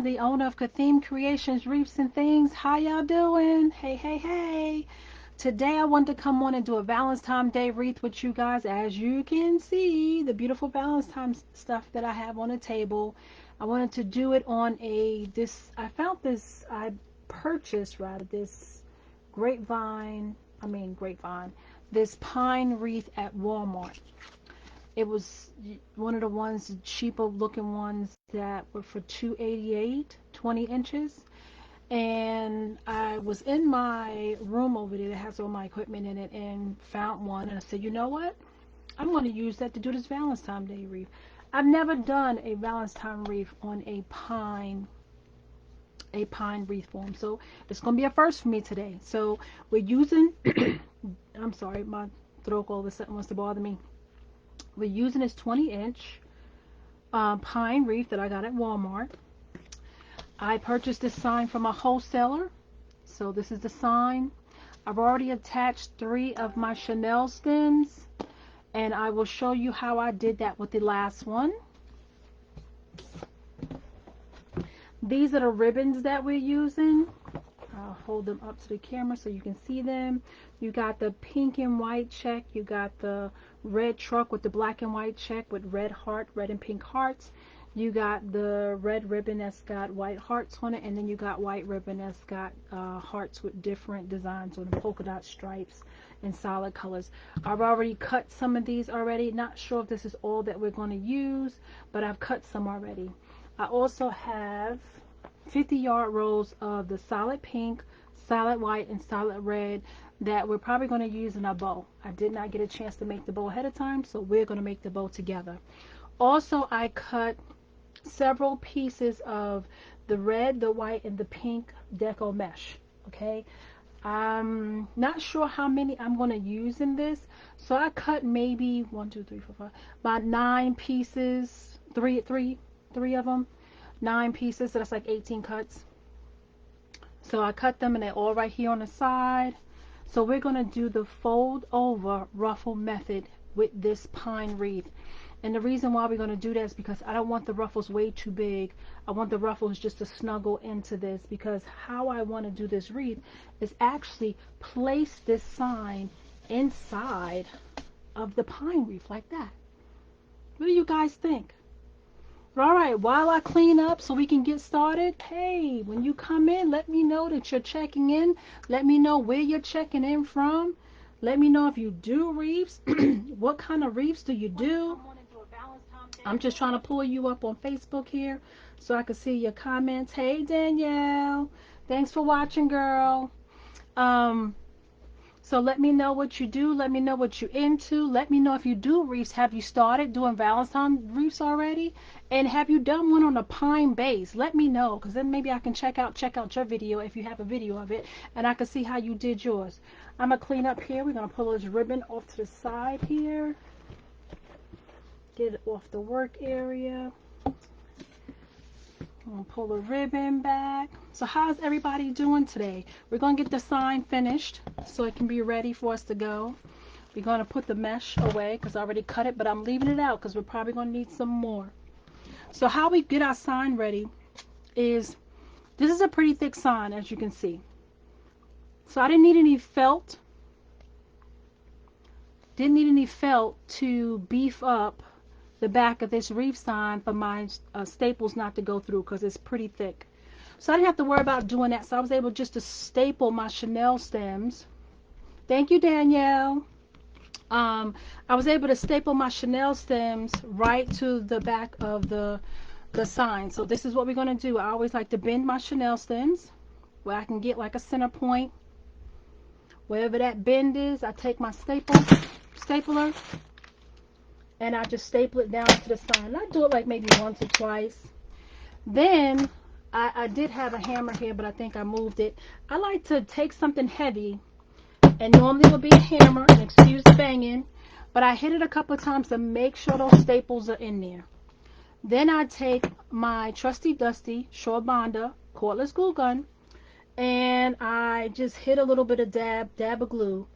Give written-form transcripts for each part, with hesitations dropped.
the owner of Kathim Creations, Reefs and Things. How y'all doing? Hey, hey, hey. Today I wanted to come on and do a Valentine's Day wreath with you guys. As you can see, the beautiful Valentine's stuff that I have on the table. I wanted to do it on I purchased rather, this this pine wreath at Walmart. It was one of the ones, cheaper looking ones that were for $2.88, 20 inches. And I was in my room over there that has all my equipment in it and found one. And I said, you know what? I'm going to use that to do this Valentine's Day wreath. I've never done a Valentine wreath on a pine wreath form. So it's going to be a first for me today. So we're using, I'm sorry, my throat all of a sudden wants to bother me. We're using this 20-inch pine wreath that I got at Walmart. I purchased this sign from a wholesaler. So this is the sign. I've already attached 3 of my Chanel stems, and I will show you how I did that with the last one. These are the ribbons that we're using. I'll hold them up to the camera so you can see them. You got the pink and white check. You got the red truck with the black and white check with red and pink hearts. You got the red ribbon that's got white hearts on it, and then you got white ribbon that's got hearts with different designs on them, polka dot stripes and solid colors. I've already cut some of these already. Not sure if this is all that we're going to use, but I've cut some already. I also have 50-yard rolls of the solid pink, solid white, and solid red that we're probably going to use in a bow. I did not get a chance to make the bow ahead of time, so we're going to make the bow together. Also, I cut several pieces of the red, the white, and the pink Deco Mesh. Okay, I'm not sure how many I'm going to use in this, so I cut maybe 1, 2, 3, 4, 5, about 9 pieces, three of them, 9 pieces, so that's like 18 cuts. So I cut them and they're all right here on the side. So we're going to do the fold over ruffle method with this pine wreath. And the reason why we're going to do that is because I don't want the ruffles way too big. I want the ruffles just to snuggle into this, because how I want to do this wreath is actually place this sign inside of the pine wreath like that. What do you guys think? All right, while I clean up so we can get started, hey, when you come in, let me know that you're checking in. Let me know where you're checking in from. Let me know if you do wreaths. What kind of wreaths do you do? I'm just trying to pull you up on Facebook here so I can see your comments. Hey, Danielle. Thanks for watching, girl. So let me know what you do. Let me know what you're into. Let me know if you do wreaths. Have you started doing Valentine wreaths already? And have you done one on a pine base? Let me know, because then maybe I can check out your video if you have a video of it, and I can see how you did yours. I'm going to clean up here. We're going to pull this ribbon off to the side here. Get it off the work area. I'm going to pull the ribbon back. So how's everybody doing today? We're going to get the sign finished so it can be ready for us to go. We're going to put the mesh away because I already cut it, but I'm leaving it out because we're probably going to need some more. So how we get our sign ready is, this is a pretty thick sign, as you can see. So I didn't need any felt. Didn't need any felt to beef up the back of this wreath sign for my staples not to go through, because it's pretty thick. So I didn't have to worry about doing that. So I was able just to staple my Chanel stems. Thank you, Danielle. I was able to staple my Chanel stems right to the back of the sign. So this is what we're going to do. I always like to bend my Chanel stems where I can get like a center point. Wherever that bend is, I take my stapler, and I just staple it down to the sign. I do it like maybe once or twice. Then I did have a hammer here, but I think I moved it. I like to take something heavy, and normally it would be a hammer, and excuse the banging, but I hit it a couple of times to make sure those staples are in there. Then I take my trusty dusty Shore Bonder cordless glue gun, and I just hit a little bit of dab of glue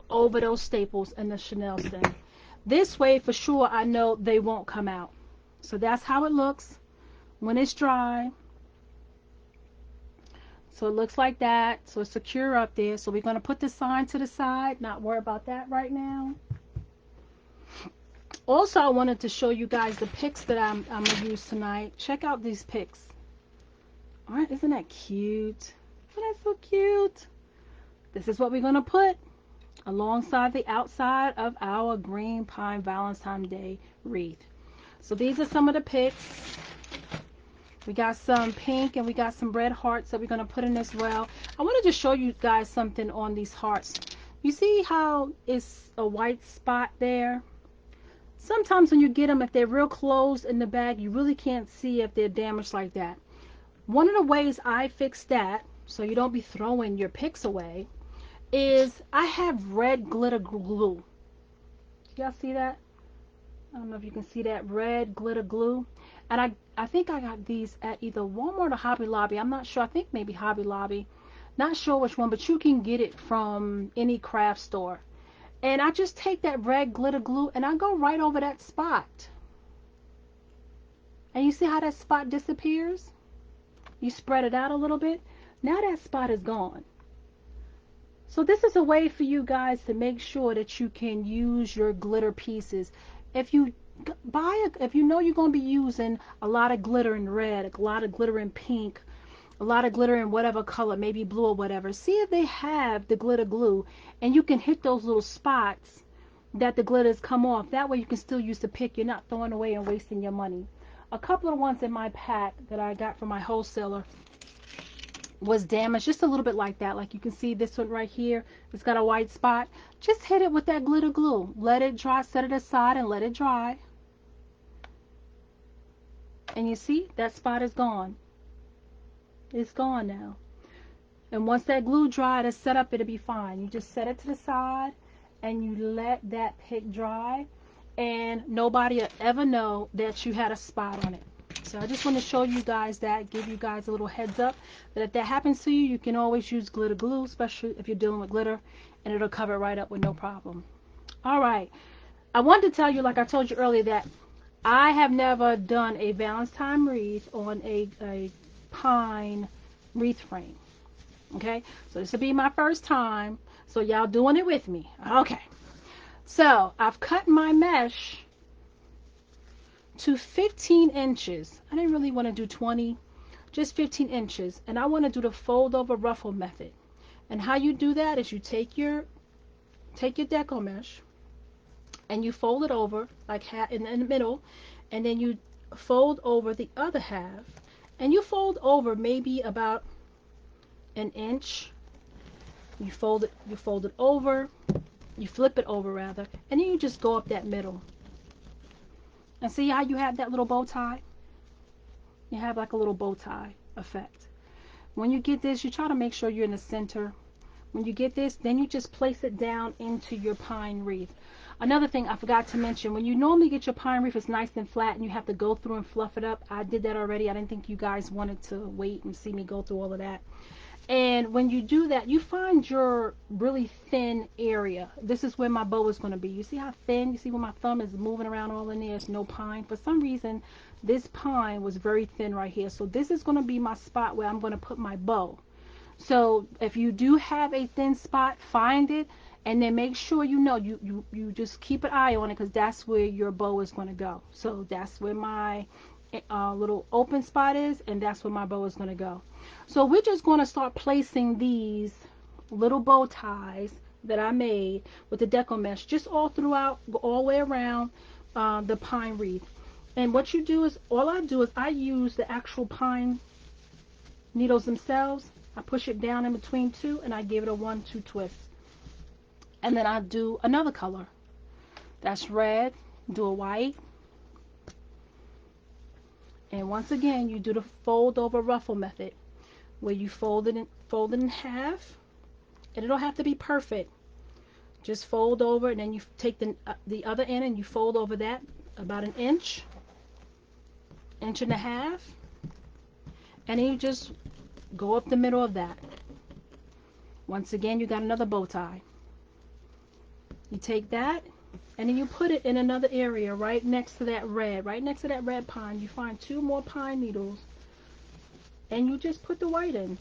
over those staples and the Chanel stem. This way, for sure, I know they won't come out. So that's how it looks when it's dry. So it looks like that. So it's secure up there. So we're going to put the sign to the side. Not worry about that right now. Also, I wanted to show you guys the picks that I'm going to use tonight. Check out these picks. All right, isn't that cute? Isn't that so cute? This is what we're going to put alongside the outside of our green pine Valentine's Day wreath. So these are some of the picks. We got some pink and we got some red hearts that we're going to put in as well. I wanted to show you guys something on these hearts. You see how it's a white spot there? Sometimes when you get them, if they're real close in the bag, you really can't see if they're damaged like that. One of the ways I fix that, so you don't be throwing your picks away, is I have red glitter glue. Y'all see that? I don't know if you can see that red glitter glue. And I think I got these at either Walmart or Hobby Lobby. I'm not sure. I think maybe Hobby Lobby. Not sure which one, but you can get it from any craft store. And I just take that red glitter glue and I go right over that spot. And you see how that spot disappears? You spread it out a little bit. Now that spot is gone. So this is a way for you guys to make sure that you can use your glitter pieces. If you if you know you're going to be using a lot of glitter in red, a lot of glitter in pink, a lot of glitter in whatever color, maybe blue or whatever, see if they have the glitter glue and you can hit those little spots that the glitters come off. That way you can still use the pick. You're not throwing away and wasting your money. A couple of ones in my pack that I got from my wholesaler was damaged just a little bit like that. Like you can see this one right here, it's got a white spot. Just hit it with that glitter glue. Let it dry, set it aside and let it dry. And you see, that spot is gone. It's gone now. And once that glue dried, it's set up, it'll be fine. You just set it to the side and you let that pick dry and nobody will ever know that you had a spot on it. So I just want to show you guys that, give you guys a little heads up that if that happens to you, you can always use glitter glue, especially if you're dealing with glitter, and it'll cover it right up with no problem. All right. I wanted to tell you, like I told you earlier, that I have never done a Valentine wreath on a pine wreath frame. Okay, so this will be my first time, so y'all doing it with me. Okay, so I've cut my mesh to 15 inches. I didn't really want to do 20, just 15 inches, and I want to do the fold over ruffle method. And how you do that is you take your Deco Mesh and you fold it over like half in the middle, and then you fold over the other half, and you fold over maybe about an inch. You fold it over, you flip it over rather, and then you just go up that middle. And see how you have that little bow tie? You have like a little bow tie effect. When you get this, you try to make sure you're in the center. When you get this, then you just place it down into your pine wreath. Another thing I forgot to mention, when you normally get your pine wreath, it's nice and flat and you have to go through and fluff it up. I did that already. I didn't think you guys wanted to wait and see me go through all of that. And when you do that, you find your really thin area. This is where my bow is going to be. You see how thin? You see where my thumb is moving around all in there? There's no pine. For some reason, this pine was very thin right here. So this is going to be my spot where I'm going to put my bow. So if you do have a thin spot, find it. And then make sure you just keep an eye on it, because that's where your bow is going to go. So that's where my little open spot is, and that's where my bow is going to go. So we're just going to start placing these little bow ties that I made with the Deco Mesh just all throughout, all the way around the pine wreath. And what you do is, all I do is I use the actual pine needles themselves. I push it down in between two and I give it a 1-2 twist. And then I do another color. That's red. Do a white. And once again, you do the fold over ruffle method, where you fold it in half. And it don't have to be perfect. Just fold over, and then you take the other end and you fold over that about an inch, inch and a half, and then you just go up the middle of that. Once again, you got another bow tie. You take that And then you put it in another area right next to that red. Right next to that red pine, you find 2 more pine needles. And you just put the white in.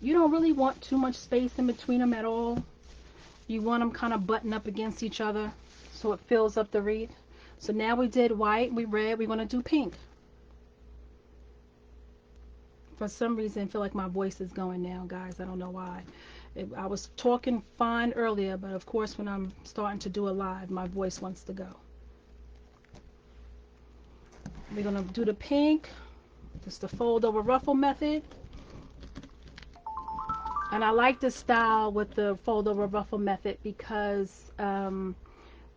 You don't really want too much space in between them at all. You want them kind of button up against each other so it fills up the wreath. So now we did white, we red, we're going to do pink. For some reason, I feel like my voice is going now, guys. I don't know why. I was talking fine earlier, but of course when I'm starting to do a live, my voice wants to go. We're going to do the pink. This is the fold over ruffle method. And I like this style with the fold over ruffle method because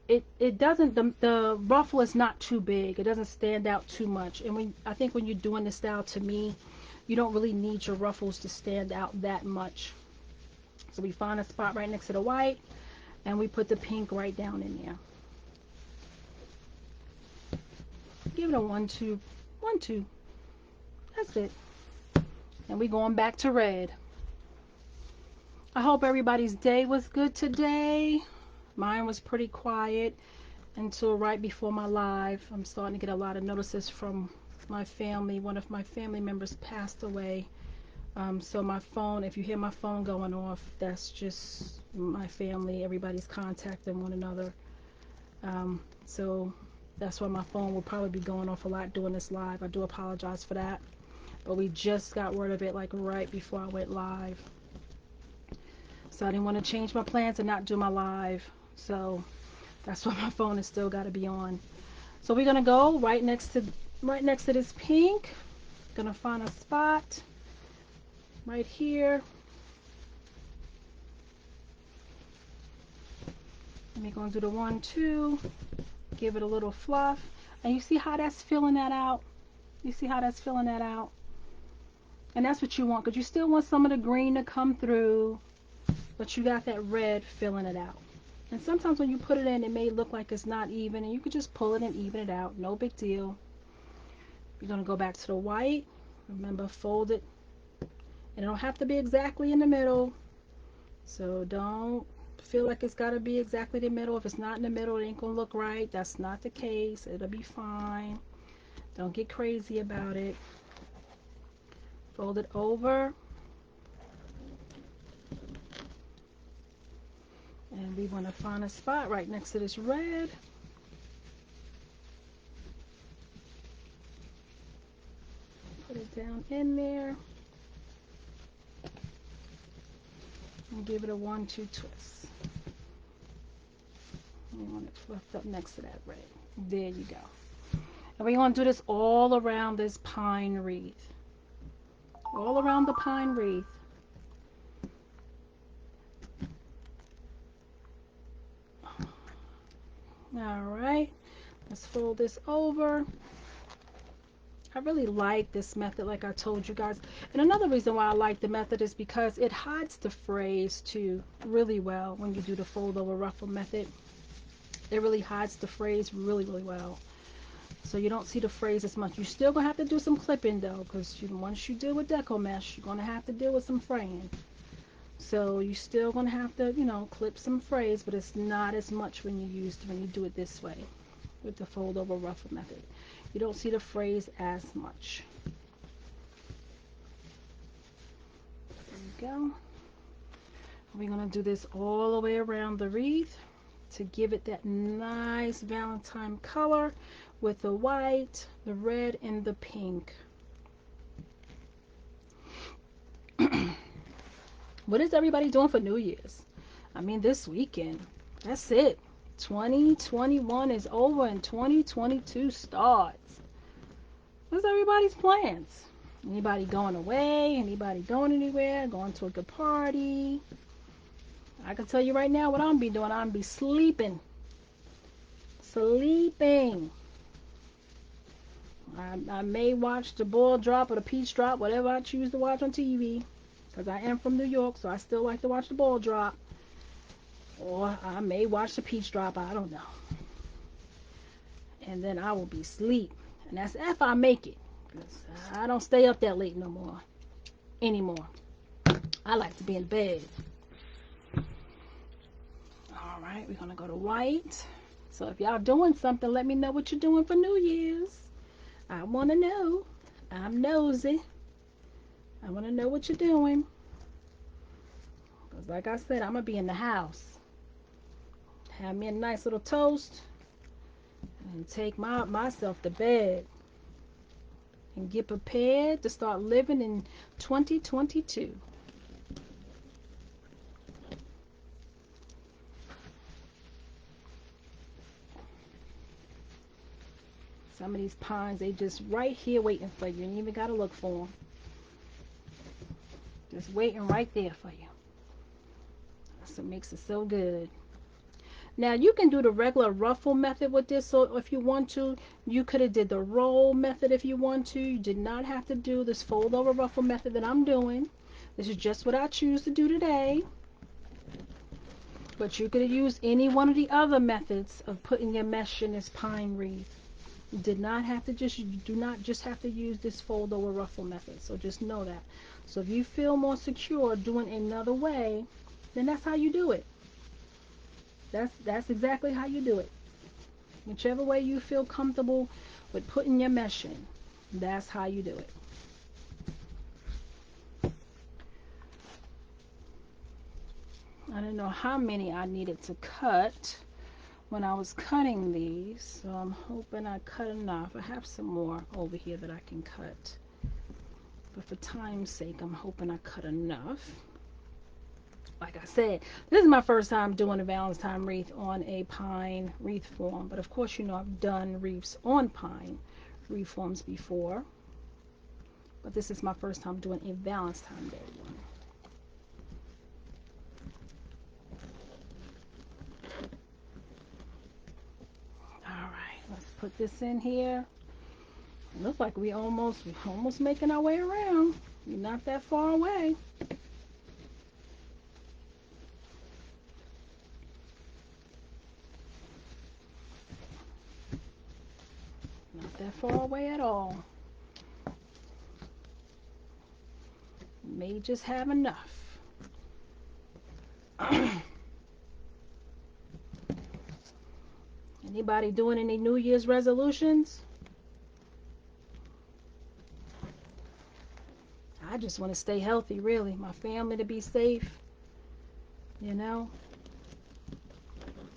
it doesn't, the ruffle is not too big. It doesn't stand out too much. And I think when you're doing this style, to me, you don't really need your ruffles to stand out that much. So we find a spot right next to the white and we put the pink right down in there. Give it a 1, 2, 1, 2. That's it. And we're going back to red. I hope everybody's day was good today. Mine was pretty quiet until right before my live. I'm starting to get a lot of notices from my family. One of my family members passed away. So my phone, if you hear my phone going off, that's just my family. Everybody's contacting one another. So that's why my phone will probably be going off a lot doing this live. I do apologize for that. But we just got word of it like right before I went live. So I didn't want to change my plans and not do my live. So that's why my phone has still got to be on. So we're going to go right next to this pink. Going to find a spot right here. And we're going to do the 1, 2. Give it a little fluff. And you see how that's filling that out? You see how that's filling that out? And that's what you want, because you still want some of the green to come through, but you got that red filling it out. And sometimes when you put it in, it may look like it's not even, and you can just pull it and even it out. No big deal. You're going to go back to the white. Remember, fold it. And it don't have to be exactly in the middle. So don't feel like it's got to be exactly the middle. If it's not in the middle, it ain't going to look right. That's not the case. It'll be fine. Don't get crazy about it. Fold it over. And we want to find a spot right next to this red. Put it down in there. And give it a 1, 2 twist. You want it fluffed up next to that red. There you go. And we're going to do this all around this pine wreath. All around the pine wreath. Alright, let's fold this over. I really like this method, like I told you guys. And another reason why I like the method is because it hides the phrase too really well when you do the fold over ruffle method. It really hides the phrase really, really well. So you don't see the phrase as much. You're still going to have to do some clipping though, because once you deal with Deco Mesh, you're going to have to deal with some fraying. So you're still going to have to, clip some phrase, but it's not as much when you do it this way with the fold over ruffle method. You don't see the phrase as much. There you go. We're going to do this all the way around the wreath to give it that nice Valentine color with the white, the red, and the pink. What is everybody doing for New Year's? I mean, this weekend. That's it. 2021 is over and 2022 starts. What's everybody's plans? Anybody going away? Anybody going anywhere? Going to a good party? I can tell you right now what I'm be doing. I'm be sleeping. Sleeping. I may watch the ball drop or the peach drop, whatever I choose to watch on TV. Because I am from New York, so I still like to watch the ball drop. Or I may watch the peach drop, I don't know. And then I will be asleep. And that's if I make it. Because I don't stay up that late no more. Anymore. I like to be in bed. All right, we're gonna go to white. So if y'all doing something, let me know what you're doing for New Year's. I want to know. I'm nosy. I want to know what you're doing. Because like I said, I'm going to be in the house. Have me a nice little toast. And take myself to bed. And get prepared to start living in 2022. Some of these pines, they just right here waiting for you. You ain't even got to look for them. Just waiting right there for you. That's what makes it so good. Now you can do the regular ruffle method with this, so if you want to, you could have did the roll method if you want to. You did not have to do this fold over ruffle method that I'm doing. This is just what I choose to do today. But you could have used any one of the other methods of putting your mesh in this pine wreath. You did not have to you do not just have to use this fold over ruffle method. So just know that. So if you feel more secure doing another way, then that's how you do it. That's exactly how you do it. Whichever way you feel comfortable with putting your mesh in, that's how you do it. I didn't know how many I needed to cut when I was cutting these, so I'm hoping I cut enough. I have some more over here that I can cut, but for time's sake, I'm hoping I cut enough. Like I said, this is my first time doing a Valentine wreath on a pine wreath form. But of course, you know I've done wreaths on pine wreath forms before. But this is my first time doing a Valentine Day one. Alright, let's put this in here. It looks like we're almost making our way around. We're not that far away. Not that far away at all. May just have enough. Anybody doing any New Year's resolutions? I just want to stay healthy, really. My family to be safe, you know.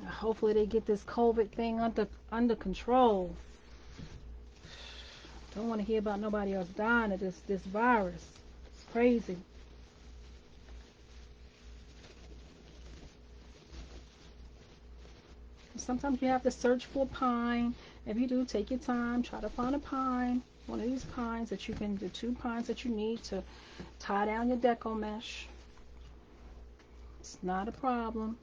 Hopefully they get this COVID thing under control. Don't want to hear about nobody else dying of this virus. It's crazy. Sometimes you have to search for pine. If you do, take your time. Try to find a pine. One of these pines that you can, the 2 pines that you need to tie down your Deco Mesh. It's not a problem.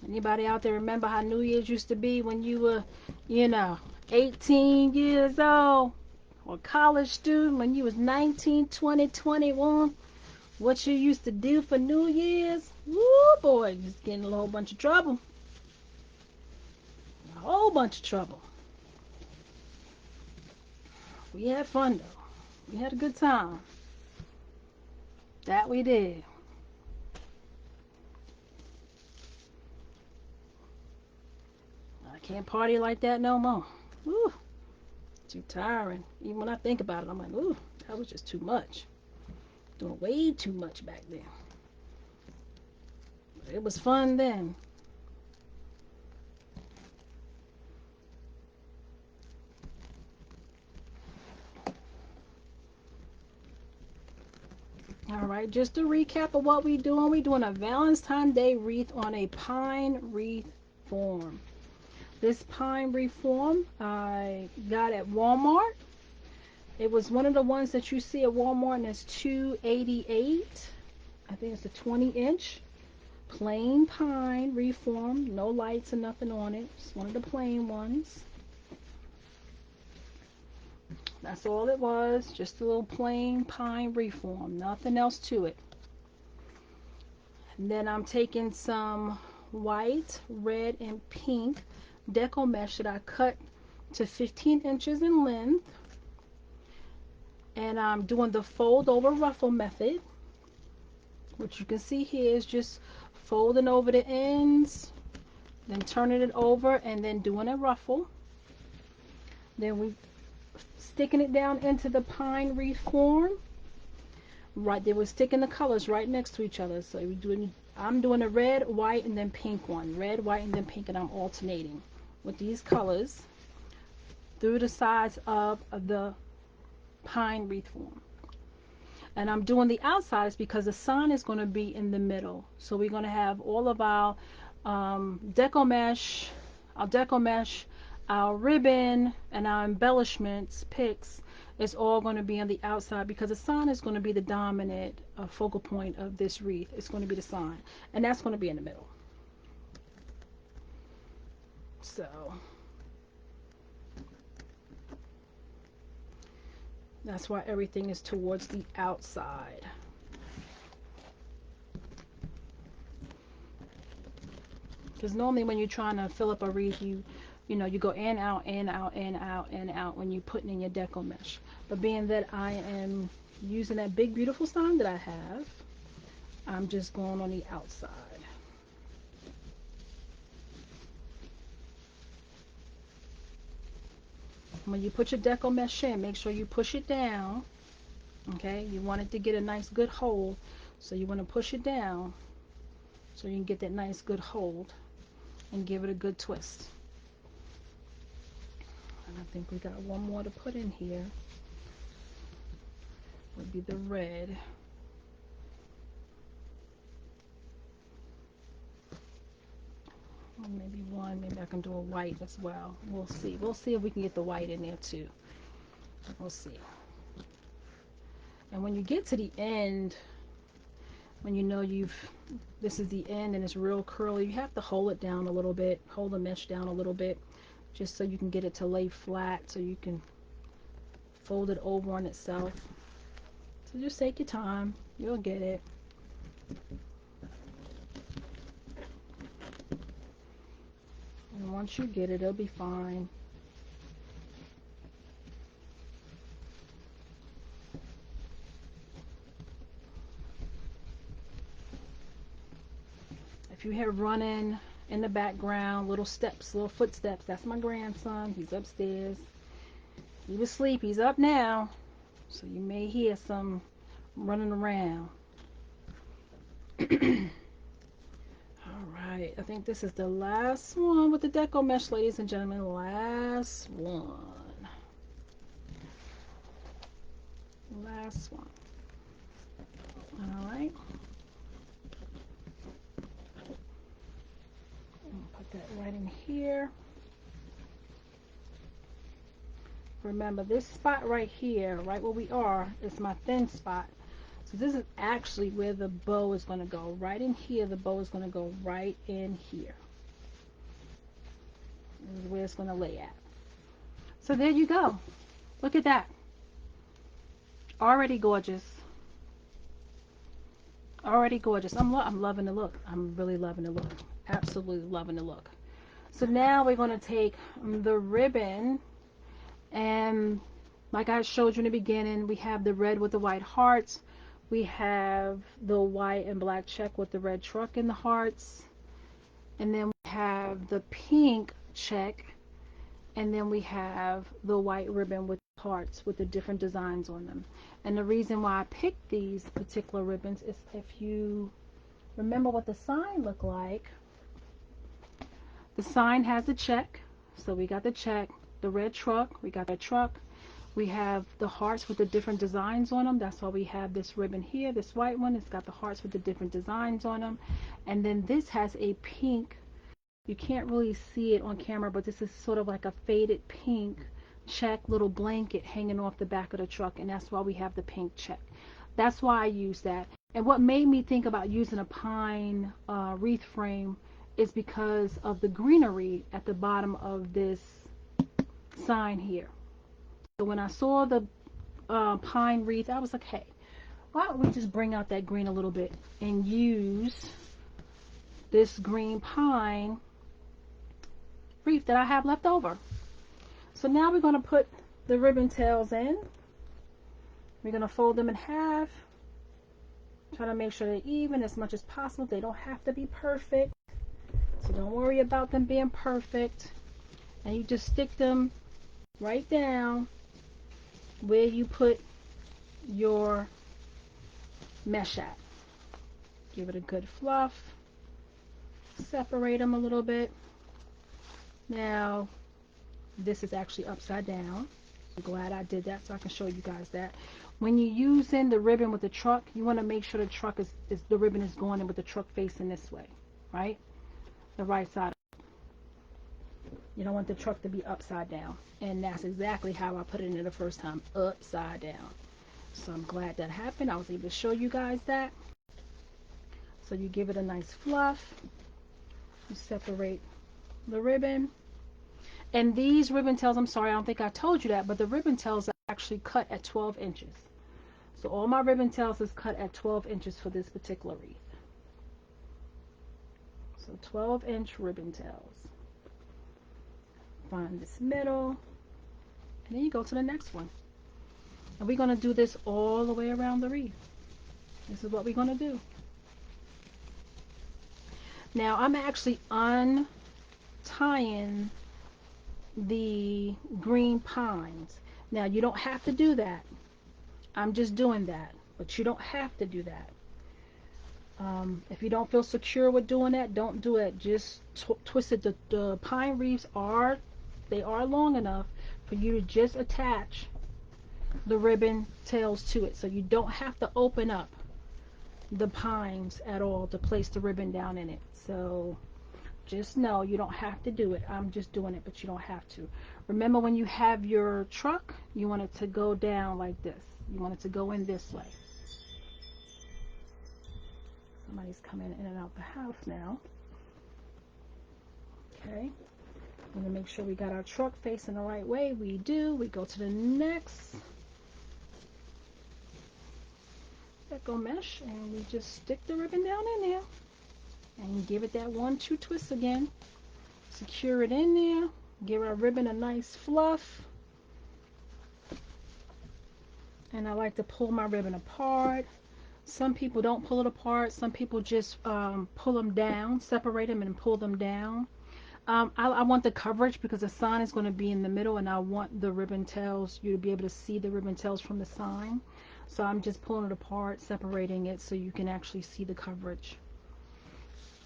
Anybody out there remember how New Year's used to be when you were, 18 years old? Or college student when you was 19, 20, 21? What you used to do for New Year's? Woo, boy, you was getting a whole bunch of trouble. A whole bunch of trouble. We had fun, though. We had a good time. That we did. I can't party like that no more. Woo, too tiring. Even when I think about it, I'm like, ooh, that was just too much. Doing way too much back then. But it was fun then. Alright, just to recap of what we're doing a Valentine Day wreath on a pine wreath form. This pine wreath form I got at Walmart. It was one of the ones that you see at Walmart, and it's $2.88. I think it's a 20-inch plain pine wreath form, no lights or nothing on it. It's one of the plain ones. That's all it was, just a little plain pine wreath form, nothing else to it. And then I'm taking some white, red, and pink Deco Mesh that I cut to 15 inches in length. And I'm doing the fold over ruffle method. What you can see here is just folding over the ends, then turning it over, and then doing a ruffle. Then we sticking it down into the pine wreath form. Right there, we're sticking the colors right next to each other. So we're doing, I'm doing a red, white, and then pink one. Red, white, and then pink, and I'm alternating with these colors through the sides of the pine wreath form. And I'm doing the outsides because the sign is going to be in the middle. So we're going to have all of our deco mesh, our ribbon, and our embellishments, picks, is all going to be on the outside because the sign is going to be the dominant focal point of this wreath. It's going to be the sign, and that's going to be in the middle. So that's why everything is towards the outside. Because normally when you're trying to fill up a wreath, you know, you go in, out, in, out, in, out, in, out when you're putting in your deco mesh. But being that I am using that big beautiful sign that I have, I'm just going on the outside. When you put your deco mesh in, make sure you push it down. Okay, you want it to get a nice good hold, so you want to push it down so you can get that nice good hold and give it a good twist. And I think we got one more to put in here. Would be the red. Or maybe one. Maybe I can do a white as well. We'll see. We'll see if we can get the white in there too. We'll see. And when you get to the end, when you know this is the end and it's real curly, you have to hold it down a little bit, hold the mesh down a little bit, just so you can get it to lay flat, so you can fold it over on itself. So just take your time, you'll get it. And once you get it, it'll be fine. If you hear running in the background, little steps, little footsteps, that's my grandson. He's upstairs. He was asleep. He's up now. So you may hear some running around. Alright, I think this is the last one with the deco mesh, ladies and gentlemen. Last one. Last one. Alright. Put that right in here. Remember, this spot right here, right where we are, is my thin spot. So this is actually where the bow is going to go. Right in here, the bow is going to go right in here. This is where it's going to lay at. So there you go. Look at that. Already gorgeous. Already gorgeous. I'm loving the look. I'm really loving the look. Absolutely loving the look. So now we're going to take the ribbon, and like I showed you in the beginning, we have the red with the white hearts. We have the white and black check with the red truck in the hearts. And then we have the pink check. And then we have the white ribbon with hearts with the different designs on them. And the reason why I picked these particular ribbons is if you remember what the sign looked like. The sign has a check. So we got the check. The red truck. We got that truck. We have the hearts with the different designs on them. That's why we have this ribbon here, this white one. It's got the hearts with the different designs on them. And then this has a pink, you can't really see it on camera, but this is sort of like a faded pink check little blanket hanging off the back of the truck. And that's why we have the pink check. That's why I use that. And what made me think about using a pine wreath frame is because of the greenery at the bottom of this sign here. So when I saw the pine wreath, I was like, hey, why don't we just bring out that green a little bit and use this green pine wreath that I have left over. So now we're going to put the ribbon tails in. We're going to fold them in half. Try to make sure they're even as much as possible. They don't have to be perfect. So don't worry about them being perfect. And you just stick them right down where you put your mesh at. Give it a good fluff. Separate them a little bit. Now, this is actually upside down. I'm glad I did that so I can show you guys that. When you're using the ribbon with the truck, you want to make sure the truck is the ribbon is going in with the truck facing this way, right? The right side. You don't want the truck to be upside down. And that's exactly how I put it in the first time, upside down. So I'm glad that happened. I was able to show you guys that. So you give it a nice fluff. You separate the ribbon. And these ribbon tails, I'm sorry, I don't think I told you that, but the ribbon tails are actually cut at 12 inches. So all my ribbon tails is cut at 12 inches for this particular wreath. So 12-inch ribbon tails. Find this middle, and then you go to the next one. And we're going to do this all the way around the wreath. This is what we're going to do. Now I'm actually untying the green pines. Now you don't have to do that. I'm just doing that, but you don't have to do that. If you don't feel secure with doing that, don't do it. Just twist it. The pine wreaths are long enough for you to just attach the ribbon tails to it, so you don't have to open up the pines at all to place the ribbon down in it. So just know you don't have to do it. I'm just doing it, but you don't have to. Remember, when you have your truck, you want it to go down like this. You want it to go in this way. Somebody's coming in and out the house now. Okay. I'm going to make sure we got our truck facing the right way. We do. We go to the next Deco Mesh, and we just stick the ribbon down in there. And give it that 1-2 twist again. Secure it in there. Give our ribbon a nice fluff. And I like to pull my ribbon apart. Some people don't pull it apart. Some people just pull them down, separate them and pull them down. I want the coverage because the sign is going to be in the middle, and I want the ribbon tails, you to be able to see the ribbon tails from the sign. So I'm just pulling it apart, separating it so you can actually see the coverage.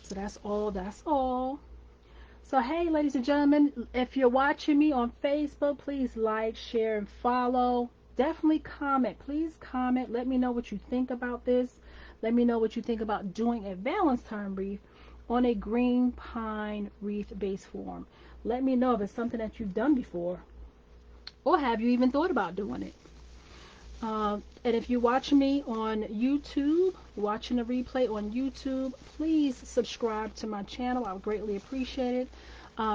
So that's all. That's all. So hey, ladies and gentlemen, if you're watching me on Facebook, please like, share, and follow. Definitely comment. Please comment. Let me know what you think about this. Let me know what you think about doing a Valentine wreath on a green pine wreath base form. Let me know if it's something that you've done before, or have you even thought about doing it. And if you're watching me on YouTube, watching the replay on YouTube, please subscribe to my channel. I would greatly appreciate it.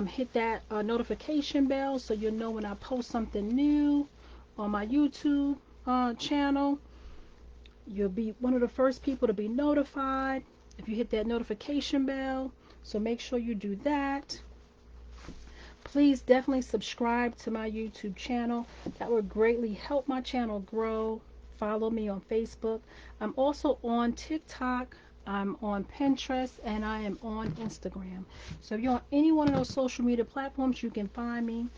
Hit that notification bell so you'll know when I post something new on my YouTube channel. You'll be one of the first people to be notified if you hit that notification bell. So make sure you do that. Please definitely subscribe to my YouTube channel. That would greatly help my channel grow. Follow me on Facebook. I'm also on TikTok. I'm on Pinterest, and I am on Instagram. So if you're on any one of those social media platforms, you can find me.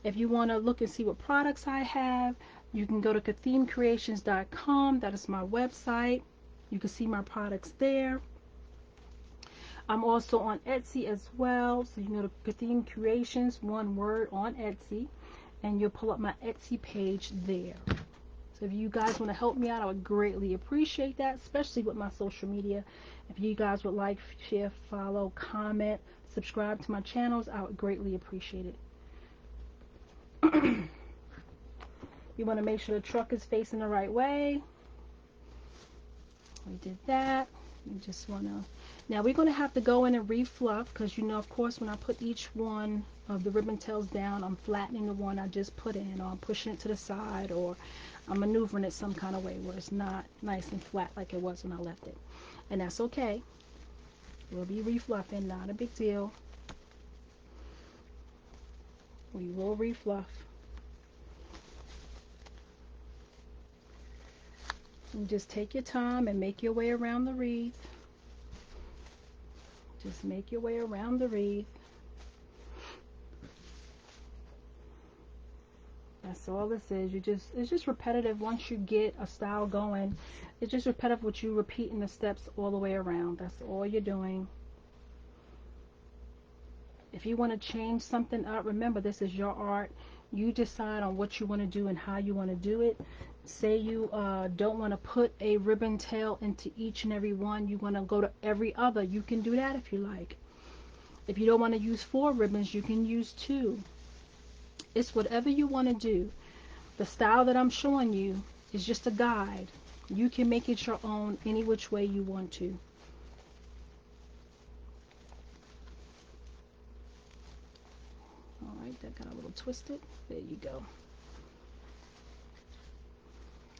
If you want to look and see what products I have, you can go to kathemecreations.com. That is my website. You can see my products there. I'm also on Etsy as well, so you can go to Katheme Creations, one word, on Etsy, and you'll pull up my Etsy page there. So if you guys want to help me out, I would greatly appreciate that, especially with my social media. If you guys would like, share, follow, comment, subscribe to my channels, I would greatly appreciate it. You want to make sure the truck is facing the right way. We did that. You just want to... Now we're going to have to go in and refluff, because you know, of course, when I put each one of the ribbon tails down, I'm flattening the one I just put in, or I'm pushing it to the side, or I'm maneuvering it some kind of way where it's not nice and flat like it was when I left it. And that's okay. We'll be refluffing, not a big deal. We will refluff. And just take your time and make your way around the wreath. Just make your way around the wreath. That's all this is. It's just repetitive. Once you get a style going, it's just repetitive with you repeating the steps all the way around. That's all you're doing. If you want to change something up, remember this is your art. You decide on what you want to do and how you want to do it. Say you don't want to put a ribbon tail into each and every one. You want to go to every other. You can do that if you like. If you don't want to use 4 ribbons, you can use 2. It's whatever you want to do. The style that I'm showing you is just a guide. You can make it your own any which way you want to. Alright, that got a little twisted. There you go.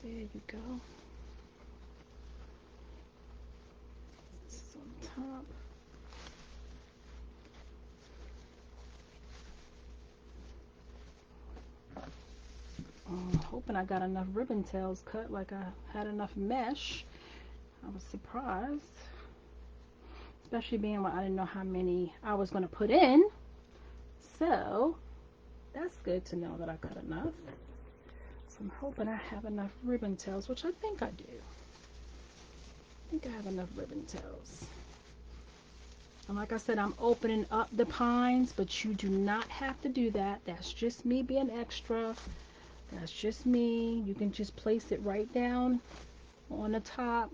There you go. This is on top. I'm hoping I got enough ribbon tails cut, like I had enough mesh. I was surprised. Especially being what I didn't know how many I was going to put in. So, that's good to know that I cut enough. So I'm hoping I have enough ribbon tails, which I think I do. I think I have enough ribbon tails. And like I said, I'm opening up the pines, but you do not have to do that. That's just me being extra. That's just me. You can just place it right down on the top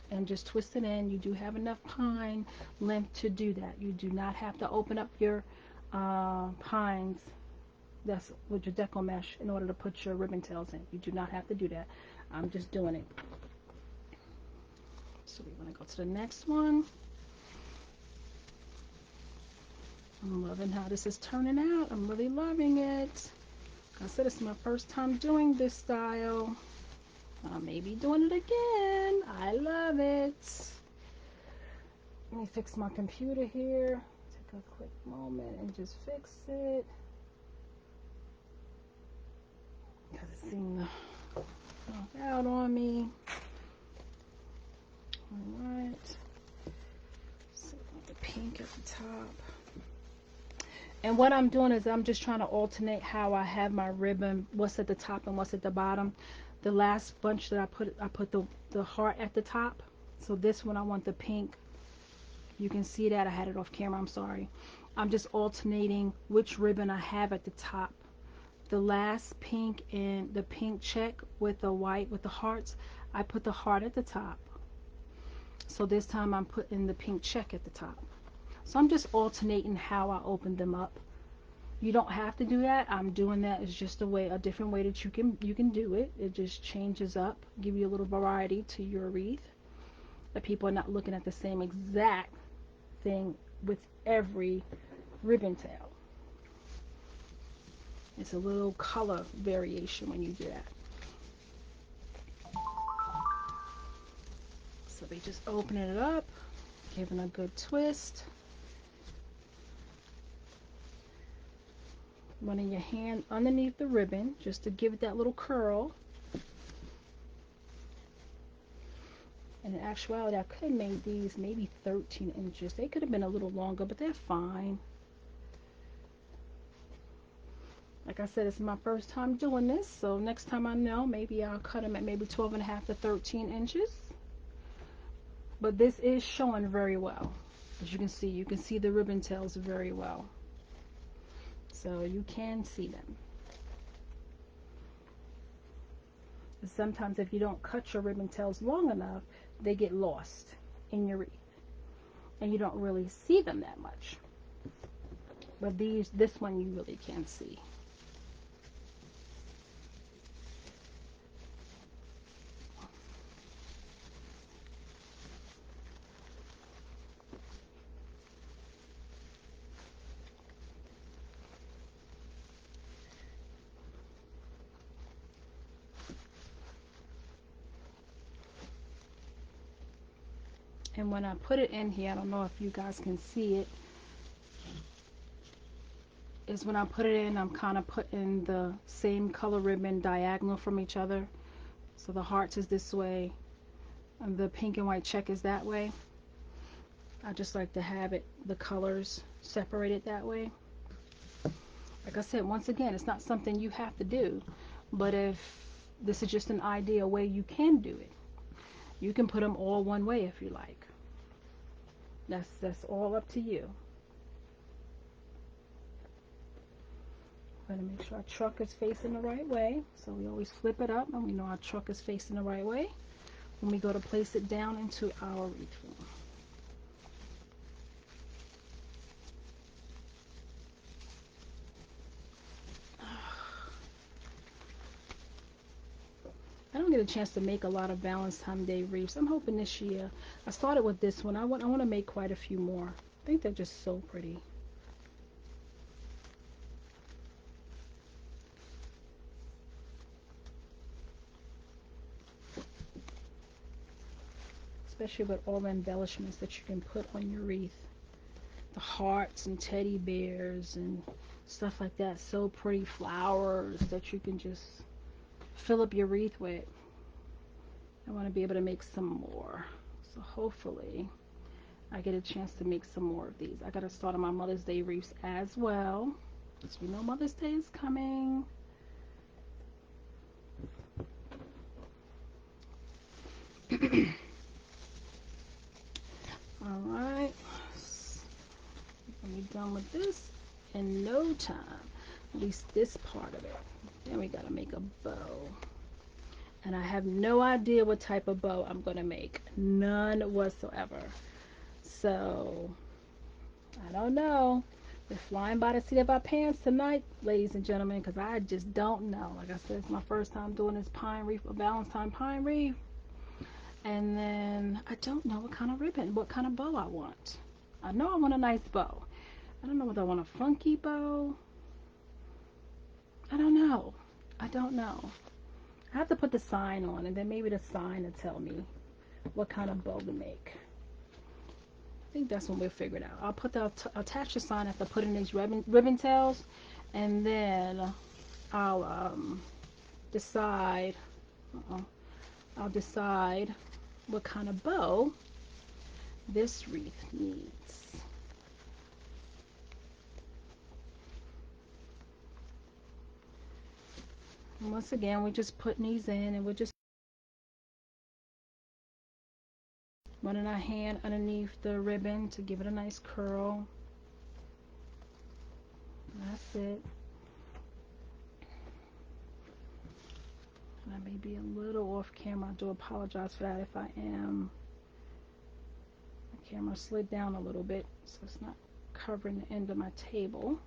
and just twist it in. You do have enough pine length to do that. You do not have to open up your pines that's with your Deco Mesh in order to put your ribbon tails in. You do not have to do that. I'm just doing it. So we want to go to the next one. I'm loving how this is turning out. I'm really loving it. I said it's my first time doing this style. I may be doing it again. I love it. Let me fix my computer here. Take a quick moment and just fix it. Because it seemed to knock out on me. Alright. So the pink at the top. And what I'm doing is I'm just trying to alternate how I have my ribbon, what's at the top and what's at the bottom. The last bunch that I put the heart at the top. So this one I want the pink. You can see that I had it off camera, I'm sorry. I'm just alternating which ribbon I have at the top. The last pink and the pink check with the white with the hearts, I put the heart at the top. So this time I'm putting the pink check at the top. So I'm just alternating how I open them up. You don't have to do that. I'm doing that. It's just a different way that you can do it. It just changes up, give you a little variety to your wreath. That people are not looking at the same exact thing with every ribbon tail. It's a little color variation when you do that. So we just open it up, giving a good twist. Running your hand underneath the ribbon just to give it that little curl. And in actuality, I could have made these maybe 13 inches. They could have been a little longer, but they're fine. Like I said, it's my first time doing this, so next time I know, maybe I'll cut them at maybe 12.5 to 13 inches. But this is showing very well. As you can see the ribbon tails very well. So you can see them. And sometimes if you don't cut your ribbon tails long enough, they get lost in your wreath. And you don't really see them that much. But this one you really can see. And when I put it in here, I don't know if you guys can see it, is when I put it in, I'm kind of putting the same color ribbon diagonal from each other. So the hearts is this way, And the pink and white check is that way. I just like to have it, the colors separated that way. Like I said, once again, it's not something you have to do, but if this is just an ideal way you can do it, you can put them all one way if you like. That's all up to you. I'm going to make sure our truck is facing the right way. So we always flip it up and we know our truck is facing the right way when we go to place it down into our wreath form. I don't get a chance to make a lot of Valentine's Day wreaths. I'm hoping this year. I started with this one. I want to make quite a few more. I think they're just so pretty. Especially with all the embellishments that you can put on your wreath. The hearts and teddy bears and stuff like that. So pretty, flowers that you can just fill up your wreath with. I want to be able to make some more. So hopefully I get a chance to make some more of these. I got to start on my Mother's Day wreaths as well. Because we know Mother's Day is coming. Alright. We'll be done with this in no time. At least this part of it. Then we got to make a bow. And I have no idea what type of bow I'm going to make. None whatsoever. So, I don't know. We're flying by the seat of our pants tonight, ladies and gentlemen, because I just don't know. Like I said, it's my first time doing this pine wreath, a Valentine pine wreath. And then I don't know what kind of ribbon, what kind of bow I want. I know I want a nice bow. I don't know whether I want a funky bow. I don't know. I don't know. I have to put the sign on, and then maybe the sign will tell me what kind of bow to make. I think that's when we'll figure it out. I'll put the attach the sign after putting these ribbon tails, and then I'll decide. I'll decide what kind of bow this wreath needs. And once again, we're just putting these in, and we're just running our hand underneath the ribbon to give it a nice curl. That's it. And I may be a little off camera. I do apologize for that if I am. The camera slid down a little bit, so it's not covering the end of my table.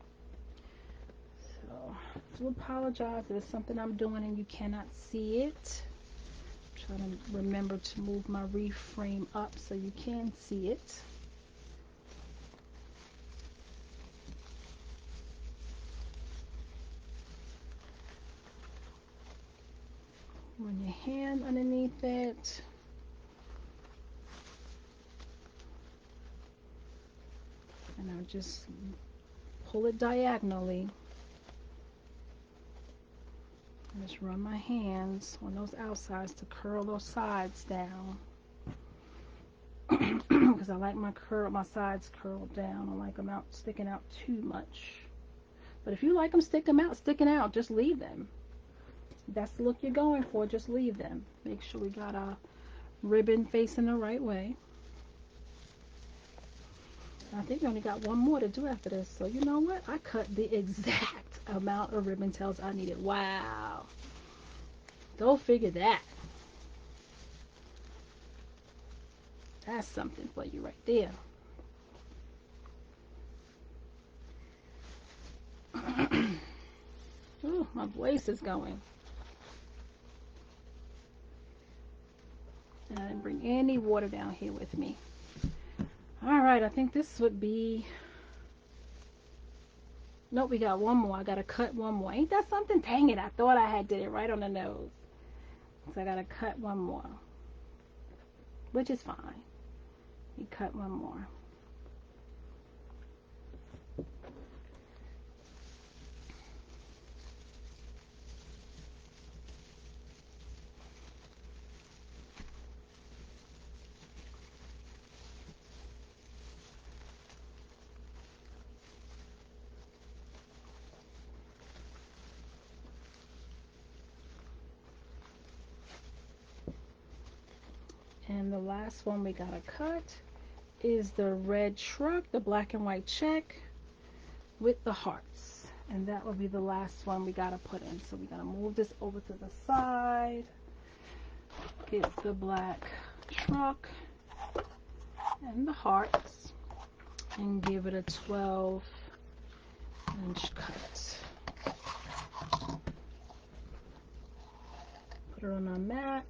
So I do apologize if it's something I'm doing and you cannot see it. I'm trying to remember to move my wreath frame up so you can see it. Run your hand underneath it. And I'll just pull it diagonally. And just run my hands on those outsides to curl those sides down. Because I like my sides curled down. I like them out sticking out too much. But if you like them sticking out, just leave them. If that's the look you're going for, just leave them. Make sure we got our ribbon facing the right way. I think we only got one more to do after this. So you know what? I cut the exact amount of ribbon tails I needed. Wow. Go figure that. That's something for you right there. Ooh, my voice is going. And I didn't bring any water down here with me. Alright, I think this would be... Nope, we got one more. I gotta cut one more. Ain't that something? Dang it, I thought I had did it right on the nose. So I gotta cut one more. Which is fine. We cut one more. And the last one we gotta cut is the red truck, the black and white check with the hearts. And that will be the last one we gotta put in. So we gotta move this over to the side. Get the black truck and the hearts and give it a 12-inch cut. Put it on our mat,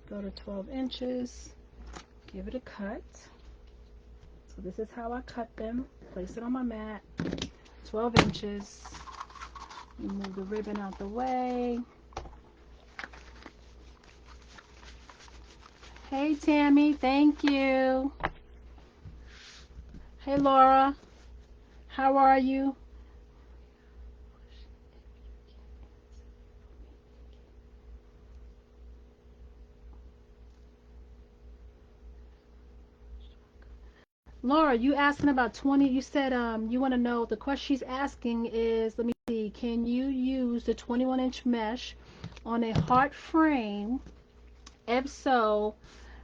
go to 12 inches, give it a cut. So this is how I cut them. Place it on my mat, 12 inches. Move the ribbon out the way. Hey Tammy, thank you. Hey Laura, how are you? Laura, you asking about 20, you said you want to know, the question she's asking is, let me see, can you use the 21-inch mesh on a heart frame? If so,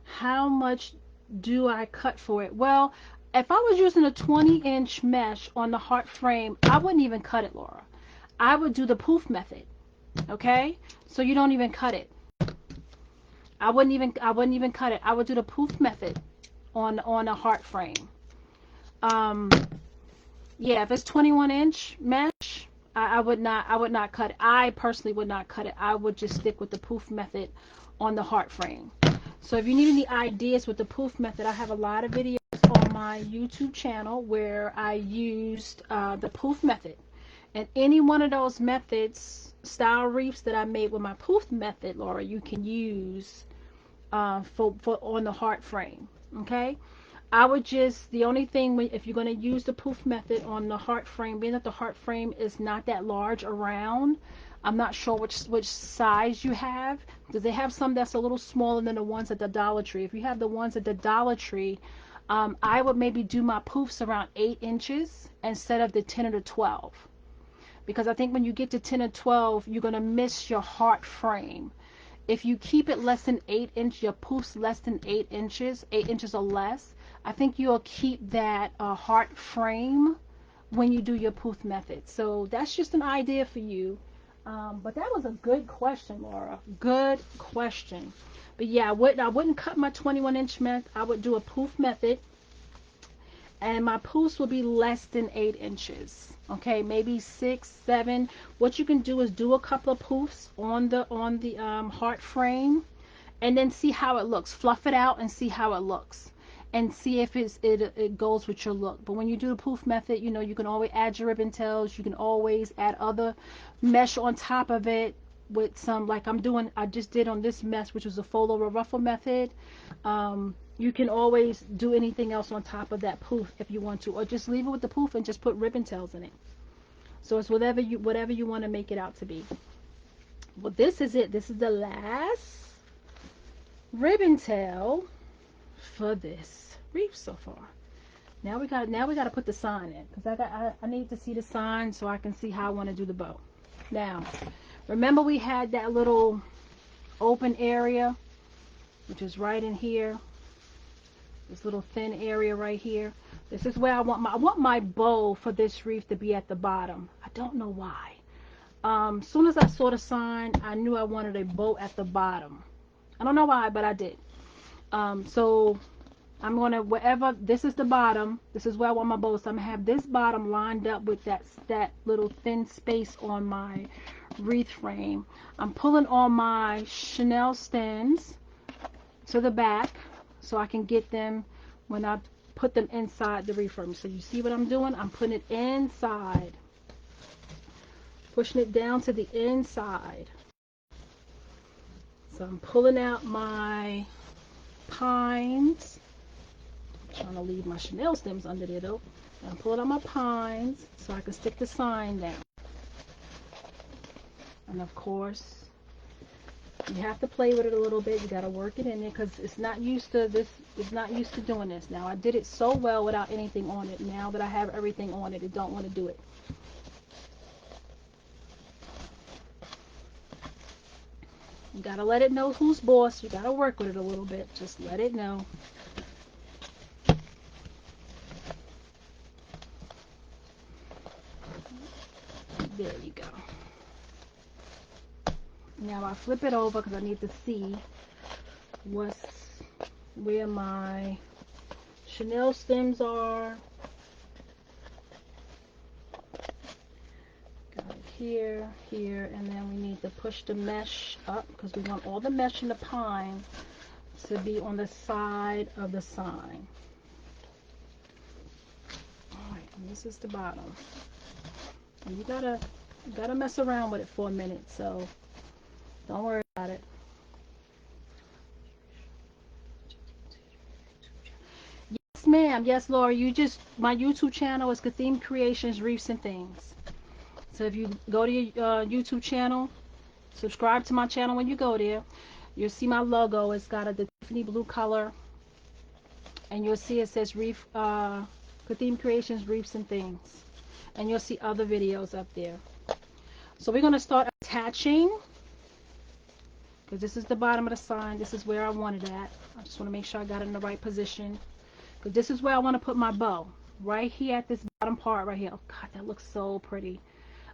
how much do I cut for it? Well, if I was using a 20-inch mesh on the heart frame, I wouldn't even cut it, Laura. I would do the poof method, okay? So you don't even cut it. I wouldn't even cut it. I would do the poof method on a heart frame. Yeah, if it's 21-inch mesh, I would not cut it. I personally would not cut it. I would just stick with the poof method on the heart frame. So if you need any ideas with the poof method, I have a lot of videos on my YouTube channel where I used the poof method. And any one of those methods, style wreaths that I made with my poof method, Laura, you can use for on the heart frame. Okay, I would just, the only thing, if you're going to use the poof method on the heart frame, being that the heart frame is not that large around, I'm not sure which size you have, because they have some that's a little smaller than the ones at the Dollar Tree. If you have the ones at the Dollar Tree, I would maybe do my poofs around 8 inches instead of the 10 or the 12, because I think when you get to 10 or 12, you're going to miss your heart frame. If you keep it less than 8 inches, your poofs less than 8 inches, 8 inches or less, I think you'll keep that heart frame when you do your poof method. So that's just an idea for you. But that was a good question, Laura. Good question. But yeah, I wouldn't cut my 21-inch method. I would do a poof method, and my poofs will be less than 8 inches. Okay, maybe 6, 7. What you can do is do a couple of poofs on the heart frame, and then see how it looks. Fluff it out and see how it looks, and see if it goes with your look. But when you do the poof method, you know, you can always add your ribbon tails. You can always add other mesh on top of it with some, like I just did on this mesh, which was a fold over ruffle method. You can always do anything else on top of that poof if you want to, or just leave it with the poof and just put ribbon tails in it. So it's whatever you want to make it out to be. Well, this is it. This is the last ribbon tail for this wreath so far. Now we got to put the sign in, because I need to see the sign so I can see how I want to do the bow. Now, remember we had that little open area, which is right in here. This little thin area right here. This is where I want my bow for this wreath to be at the bottom. I don't know why. Soon as I saw the sign, I knew I wanted a bow at the bottom. I don't know why, but I did. So I'm gonna, wherever this is the bottom, this is where I want my bow. So I'm gonna have this bottom lined up with that little thin space on my wreath frame. I'm pulling on my chenille stems to the back so I can get them when I put them inside the wreath frame. So you see what I'm doing? I'm putting it inside, pushing it down to the inside. So I'm pulling out my pines. I'm trying to leave my chenille stems under there though. And I'm pulling out my pines so I can stick the sign down. And of course, you have to play with it a little bit. You got to work it in there, because it's not used to this. It's not used to doing this. Now I did it so well without anything on it. Now that I have everything on it, it don't want to do it. You gotta let it know who's boss. You gotta work with it a little bit. Just let it know. There you go. Now I flip it over because I need to see where my Chanel stems are. Got it here, here, and then we need to push the mesh up because we want all the mesh in the pine to be on the side of the sign. Alright, and this is the bottom. And you gotta mess around with it for a minute, so don't worry about it. Yes, ma'am. Yes, Laura. My YouTube channel is Kathleen Creations, Wreaths and Things. So if you go to your YouTube channel, subscribe to my channel when you go there, you'll see my logo. It's got the Tiffany blue color, and you'll see it says Wreath, Kathleen Creations, Wreaths and Things, and you'll see other videos up there. So we're gonna start attaching. Because this is the bottom of the sign. This is where I want it at. I just want to make sure I got it in the right position. Because this is where I want to put my bow. Right here at this bottom part right here. Oh, God, that looks so pretty.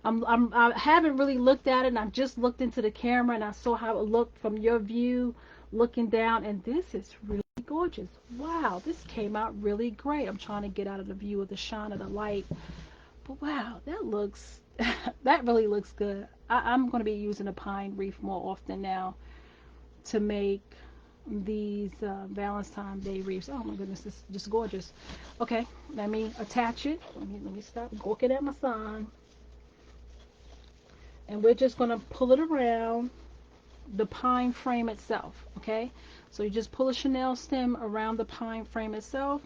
I haven't really looked at it. And I've just looked into the camera. And I saw how it looked from your view. Looking down. And this is really gorgeous. Wow, this came out really great. I'm trying to get out of the view of the shine of the light. But wow, that looks... that really looks good. I'm going to be using a pine wreath more often now to make these Valentine's Day wreaths. Oh my goodness, this is just gorgeous. Okay, let me attach it. Let me stop looking at my sign. And we're just going to pull it around the pine frame itself. Okay, so you just pull a Chanel stem around the pine frame itself.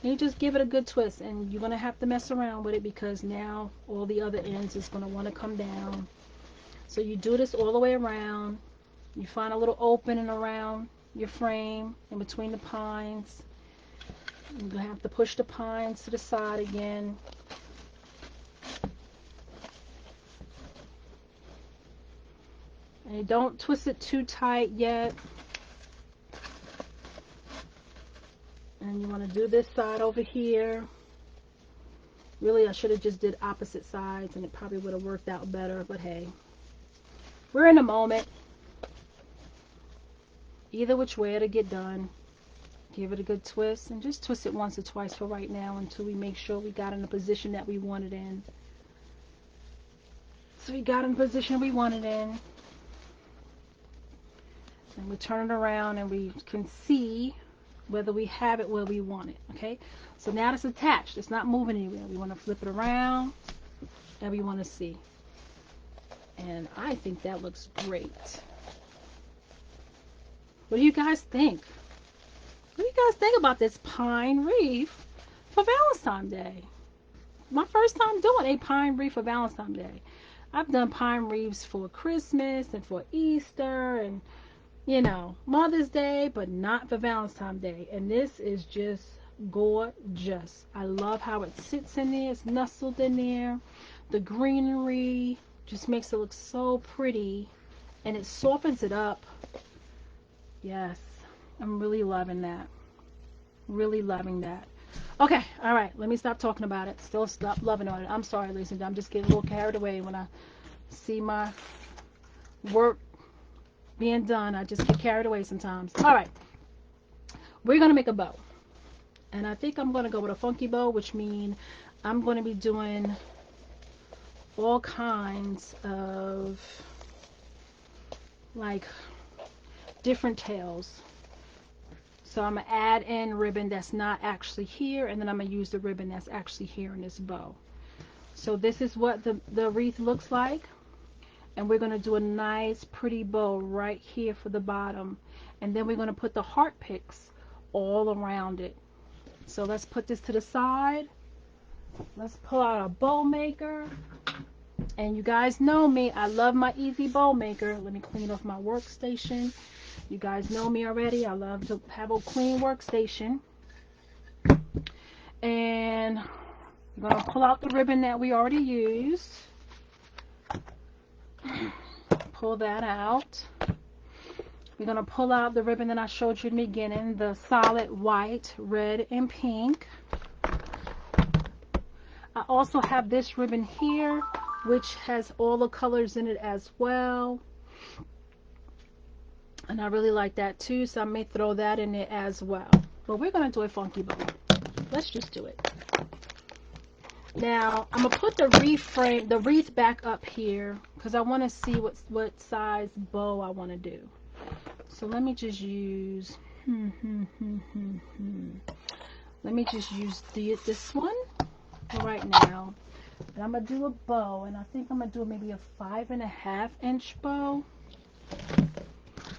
And you just give it a good twist, and you're going to have to mess around with it because now all the other ends is going to want to come down. So you do this all the way around. You find a little opening around your frame in between the pines. You're going to have to push the pines to the side again. And you don't twist it too tight yet. And you want to do this side over here. Really, I should have just did opposite sides and it probably would have worked out better, but hey, we're in a moment. Either which way it'll get done. Give it a good twist and just twist it once or twice for right now until we make sure we got in the position that we wanted in. So we got in the position we wanted in. And we turn it around and we can see whether we have it where we want it. Okay, so now it's attached. It's not moving anywhere. We want to flip it around and we want to see. And I think that looks great. What do you guys think? What do you guys think about this pine wreath for Valentine's Day? My first time doing a pine wreath for Valentine's Day. I've done pine wreaths for Christmas and for Easter and, you know, Mother's Day, but not for Valentine's Day. And this is just gorgeous. I love how it sits in there. It's nestled in there. The greenery just makes it look so pretty. And it softens it up. Yes. I'm really loving that. Really loving that. Okay. All right. Let me stop talking about it. Still stop loving on it. I'm sorry, ladies and gentlemen. I'm just getting a little carried away when I see my work being done. I just get carried away sometimes. All right, we're gonna make a bow, and I think I'm gonna go with a funky bow, which means I'm gonna be doing all kinds of like different tails. So I'm gonna add in ribbon that's not actually here, and then I'm gonna use the ribbon that's actually here in this bow. So this is what the wreath looks like. And we're going to do a nice pretty bow right here for the bottom. And then we're going to put the heart picks all around it. So let's put this to the side. Let's pull out our bow maker. And you guys know me. I love my easy bow maker. Let me clean off my workstation. You guys know me already. I love to have a clean workstation. And I'm going to pull out the ribbon that we already used. Pull that out. We're going to pull out the ribbon that I showed you in the beginning, the solid white, red, and pink. I also have this ribbon here, which has all the colors in it as well. And I really like that too, so I may throw that in there as well. But we're going to do a funky bow. Let's just do it. Now, I'm going to put the wreath back up here because I want to see what size bow I want to do. So let me just use, let me just use this one right now. And I'm going to do a bow, and I think I'm going to do maybe a 5.5 inch bow.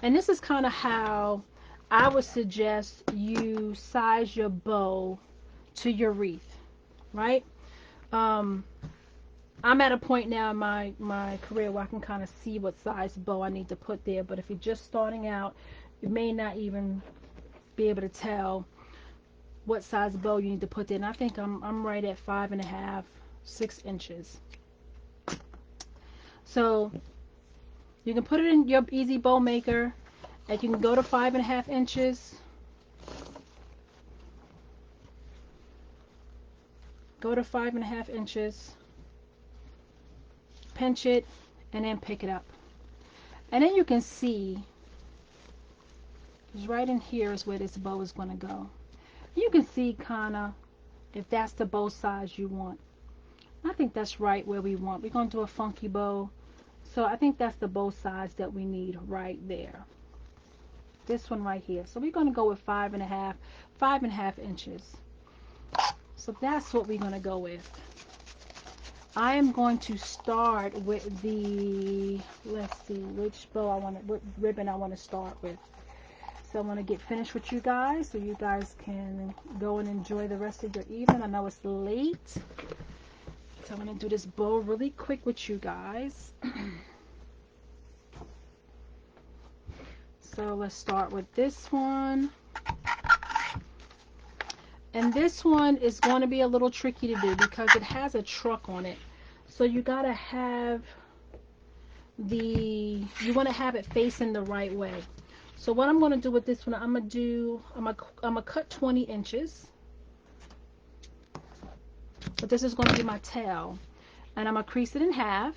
And this is kind of how I would suggest you size your bow to your wreath, right? I'm at a point now in my career where I can kind of see what size bow I need to put there. But if you're just starting out, you may not even be able to tell what size bow you need to put there. And I think I'm right at 5.5, 6 inches. So you can put it in your easy bow maker, and you can go to 5.5 inches. Go to 5.5 inches, pinch it, and then pick it up. And then you can see, because right in here is where this bow is going to go. You can see kind of if that's the bow size you want. I think that's right where we want. We're going to do a funky bow. So I think that's the bow size that we need right there. This one right here. So we're going to go with 5.5 inches. So that's what we're going to go with. I am going to start with the, let's see, which bow I want to, what ribbon I want to start with. So I'm going to get finished with you guys so you guys can go and enjoy the rest of your evening. I know it's late. So I'm going to do this bow really quick with you guys. So let's start with this one. And this one is going to be a little tricky to do because it has a truck on it. So you got to have you want to have it facing the right way. So what I'm going to do with this one, I'm going to cut 20 inches. But this is going to be my tail. And I'm going to crease it in half.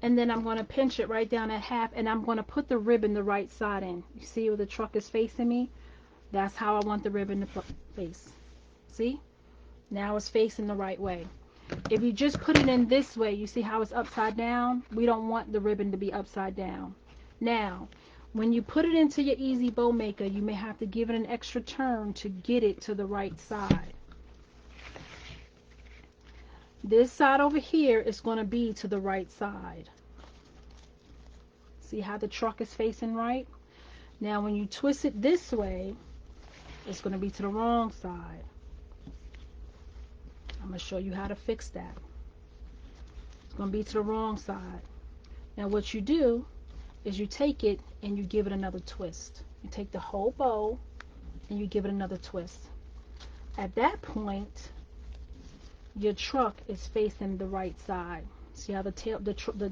And then I'm going to pinch it right down at half, and I'm going to put the ribbon the right side in. You see where the truck is facing me? That's how I want the ribbon to face. See? Now it's facing the right way. If you just put it in this way, you see how it's upside down? We don't want the ribbon to be upside down. Now, when you put it into your easy bow maker, you may have to give it an extra turn to get it to the right side. This side over here is going to be to the right side. See how the truck is facing right? Now when you twist it this way, it's going to be to the wrong side. I'm going to show you how to fix that. It's going to be to the wrong side. Now what you do is you take it and you give it another twist. You take the whole bow and you give it another twist. At that point, your truck is facing the right side. See how the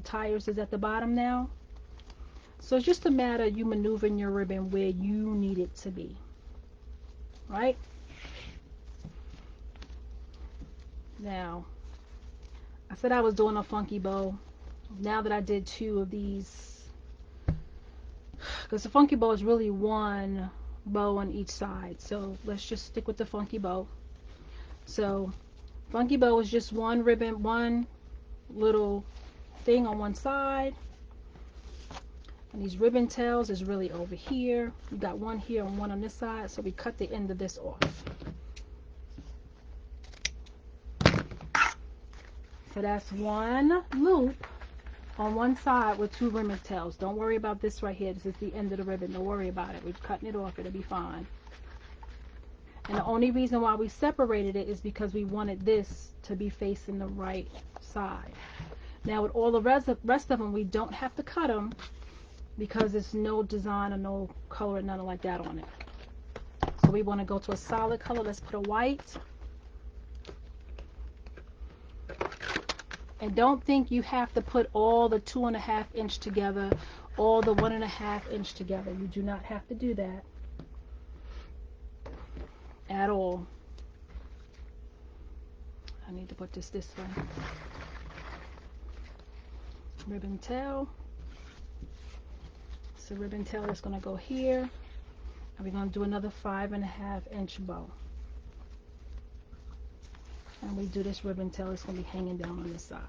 tires is at the bottom now? So it's just a matter of you maneuvering your ribbon where you need it to be. Right? Now, I said I was doing a funky bow. Now that I did 2 of these, because the funky bow is really one bow on each side. So let's just stick with the funky bow. So funky bow is just one ribbon, one little thing on one side. And these ribbon tails is really over here. You got one here and one on this side. So we cut the end of this off. So that's one loop on one side with 2 ribbon tails. Don't worry about this right here. This is the end of the ribbon. Don't worry about it. We're cutting it off. It'll be fine. And the only reason why we separated it is because we wanted this to be facing the right side. Now with all the rest of them, we don't have to cut them because there's no design or no color or nothing like that on it. So we want to go to a solid color. Let's put a white. And don't think you have to put all the 2.5 inch together, all the 1.5 inch together. You do not have to do that at all. I need to put this way. Ribbon tail. So ribbon tail is going to go here. And we're going to do another 5.5 inch bow. And we do this ribbon tail, it's going to be hanging down on this side.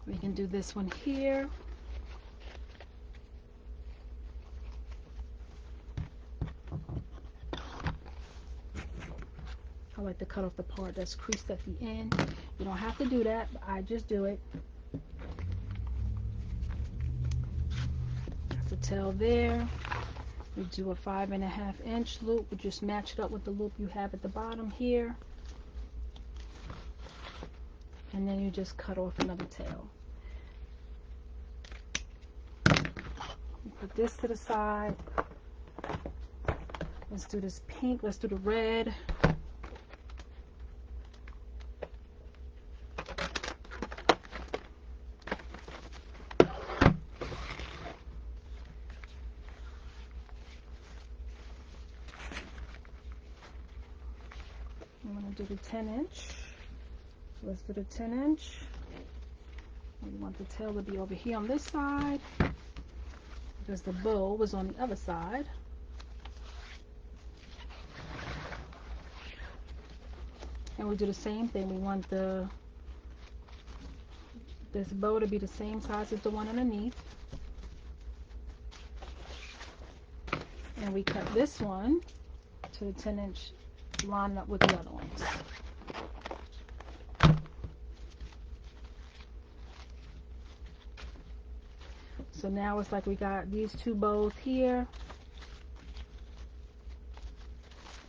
We can do this one here. I like to cut off the part that's creased at the end. You don't have to do that, but I just do it. That's the tail there. We do a 5.5 inch loop. We just match it up with the loop you have at the bottom here. And then you just cut off another tail. Put this to the side. Let's do this pink. Let's do the red. I'm going to do the 10 inch. Let's do the 10 inch. We want the tail to be over here on this side, because the bow was on the other side. And we do the same thing. We want this bow to be the same size as the one underneath. And we cut this one to the 10 inch, line up with the other ones. So now it's like we got these two bows here,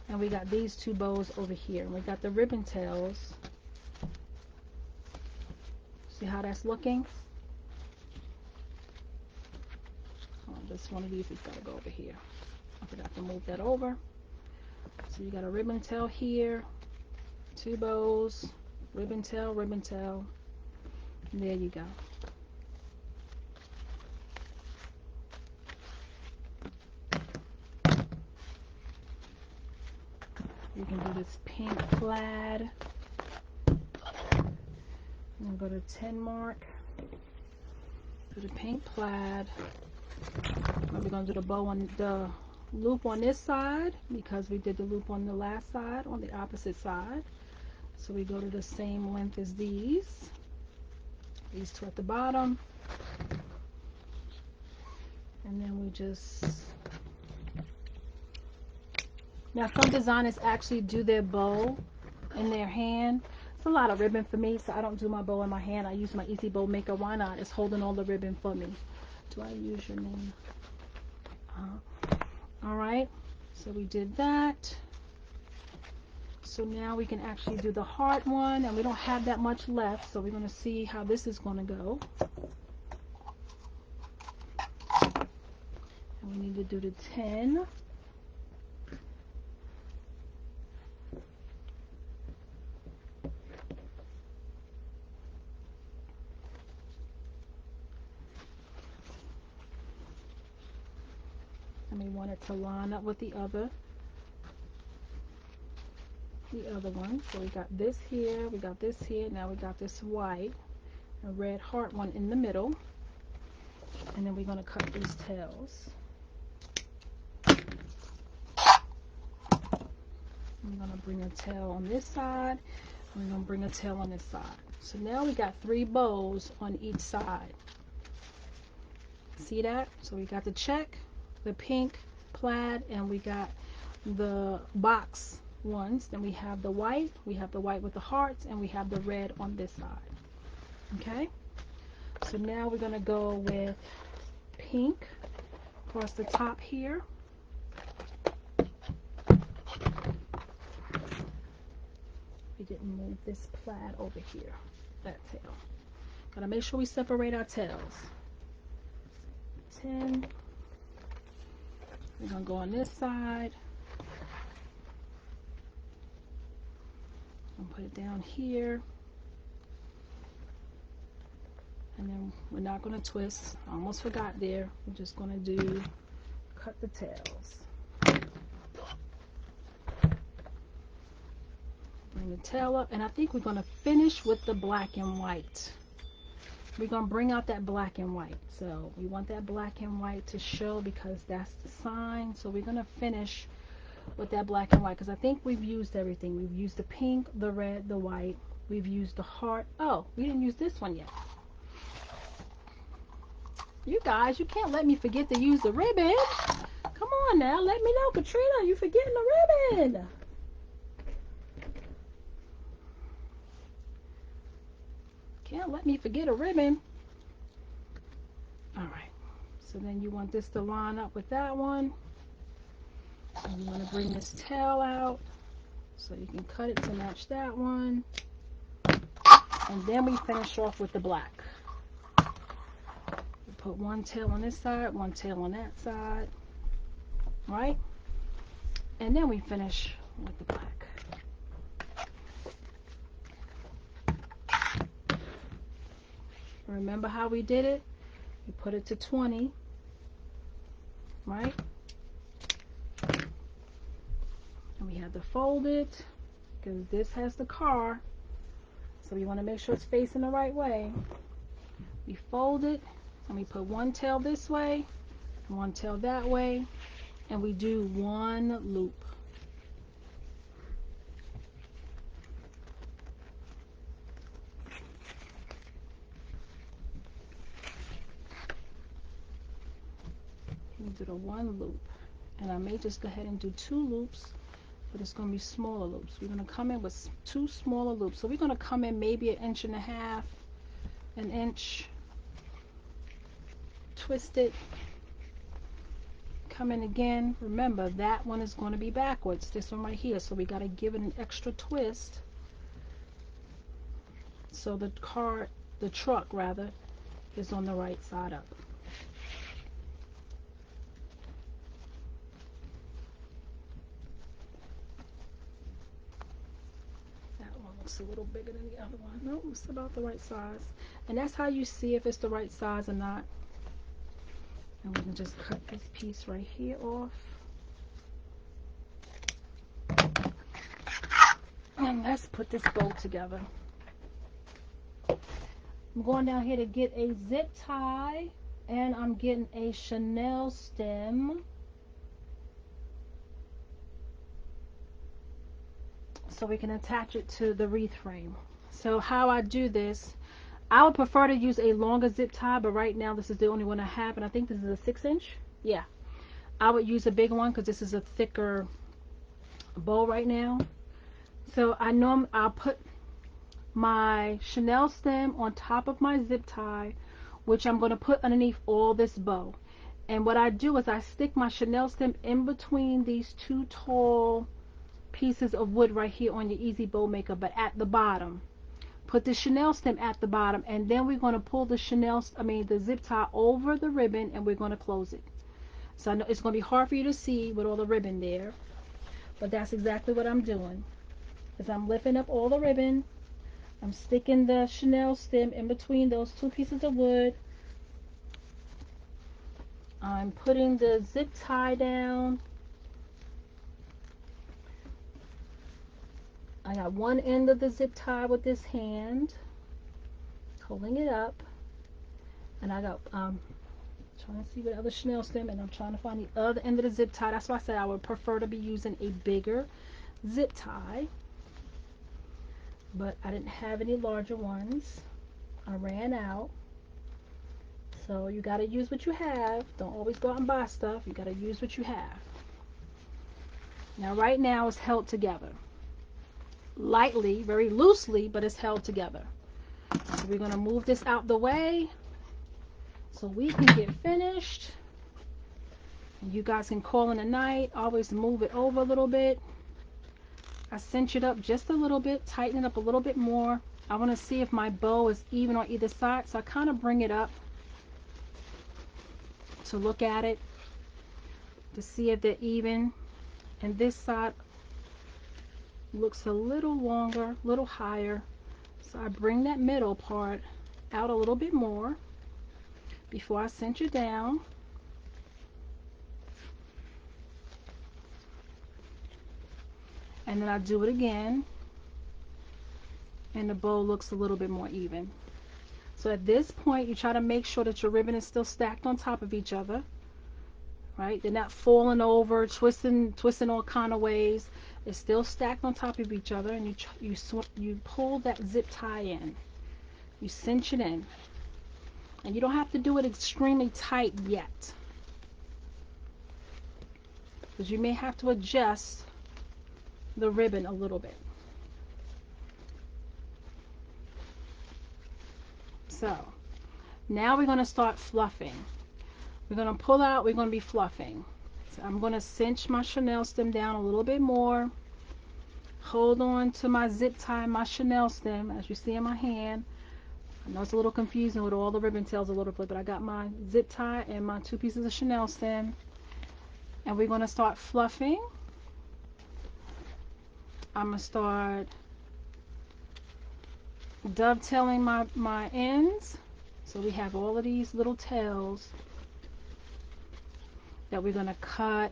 and we got these two bows over here, and we got the ribbon tails. See how that's looking? Oh, this one of these has got to go over here. I forgot to move that over. So you got a ribbon tail here, two bows, ribbon tail, and there you go. You can do this pink plaid. And go to 10 mark. Do the pink plaid. And we're going to do the bow on the loop on this side, because we did the loop on the last side, on the opposite side. So we go to the same length as these two at the bottom, and then we just, now some designers actually do their bow in their hand. It's a lot of ribbon for me, so I don't do my bow in my hand. I use my Easy Bow Maker. Why not? It's holding all the ribbon for me. Do I use your name? Alright, so we did that. So now we can actually do the heart one, and we don't have that much left, so we're going to see how this is going to go. And we need to do the 10. And we want it to line up with the other one. So we got this here, we got this here, now we got this white, a red heart one in the middle, and then we're going to cut these tails. I'm going to bring a tail on this side, and we're going to bring a tail on this side. So now we got 3 bows on each side. See that? So we got the check, the pink plaid, and we got the box ones. Then we have the white with the hearts, and we have the red on this side. Okay, so now we're going to go with pink across the top here. We didn't move this plaid over here, that tail. Gotta make sure we separate our tails. 10. We're going to go on this side. And put it down here. And then we're not going to twist. I almost forgot there. We're just going to cut the tails. Bring the tail up. And I think we're going to finish with the black and white. We're going to bring out that black and white. So we want that black and white to show because that's the sign. So we're going to finish with that black and white because I think we've used everything. We've used the pink, the red, the white. We've used the heart. Oh, we didn't use this one yet. You guys, you can't let me forget to use the ribbon. Come on now, let me know, Katrina, you forgetting the ribbon. Can't let me forget a ribbon. All right, so then you want this to line up with that one. And you want to bring this tail out so you can cut it to match that one. And then we finish off with the black. Put one tail on this side, one tail on that side, right? And then we finish with the black. Remember how we did it? We put it to 20, right? And we have to fold it because this has the car, so we want to make sure it's facing the right way. We fold it. And we put one tail this way, one tail that way, and we do one loop. We do the one loop. And I may just go ahead and do 2 loops, but it's going to be smaller loops. We're going to come in with 2 smaller loops. So we're going to come in maybe 1.5 inches, an inch. Twist it, come in again. Remember that one is going to be backwards, this one right here, so we got to give it an extra twist so the truck rather, is on the right side up. That one looks a little bigger than the other one. No, it's about the right size, and that's how you see if it's the right size or not. And we can just cut this piece right here off. And let's put this bow together. I'm going down here to get a zip tie, and I'm getting a Chanel stem. So we can attach it to the wreath frame. So how I do this, I would prefer to use a longer zip tie, but right now this is the only one I have, and I think this is a 6-inch. Yeah, I would use a bigger one because this is a thicker bow right now. So I know I'll put my Chanel stem on top of my zip tie, which I'm going to put underneath all this bow. And what I do is I stick my Chanel stem in between these 2 tall pieces of wood right here on your Easy Bow Maker, but at the bottom. Put the Chanel stem at the bottom, and then we're going to pull the the zip tie over the ribbon, and we're going to close it. So I know it's going to be hard for you to see with all the ribbon there, but that's exactly what I'm doing. Is I'm lifting up all the ribbon, I'm sticking the Chanel stem in between those 2 pieces of wood. I'm putting the zip tie down. I got one end of the zip tie with this hand, holding it up, and I got trying to see what other Chanel stem, and I'm trying to find the other end of the zip tie. That's why I said I would prefer to be using a bigger zip tie, but I didn't have any larger ones. I ran out. So you got to use what you have. Don't always go out and buy stuff. You got to use what you have. Now right now it's held together. Lightly, very loosely, but it's held together. So we're going to move this out the way so we can get finished. And you guys can call in a night. Always move it over a little bit. I cinch it up just a little bit, tighten it up a little bit more. I want to see if my bow is even on either side, so I kind of bring it up to look at it to see if they're even. And this side looks a little longer, a little higher. So I bring that middle part out a little bit more before I cinch it down. And then I do it again, and the bow looks a little bit more even. So at this point, you try to make sure that your ribbon is still stacked on top of each other, right? They're not falling over, twisting all kind of ways. It's still stacked on top of each other, and you pull that zip tie in. You cinch it in, and you don't have to do it extremely tight yet, because you may have to adjust the ribbon a little bit. So now we're going to start fluffing. We're going to pull out, we're going to be fluffing. So I'm going to cinch my chenille stem down a little bit more. Hold on to my zip tie, my chenille stem, as you see in my hand. I know it's a little confusing with all the ribbon tails a little bit, but I got my zip tie and my 2 pieces of chenille stem. And we're going to start fluffing. I'm going to start dovetailing my ends. So we have all of these little tails that we're going to cut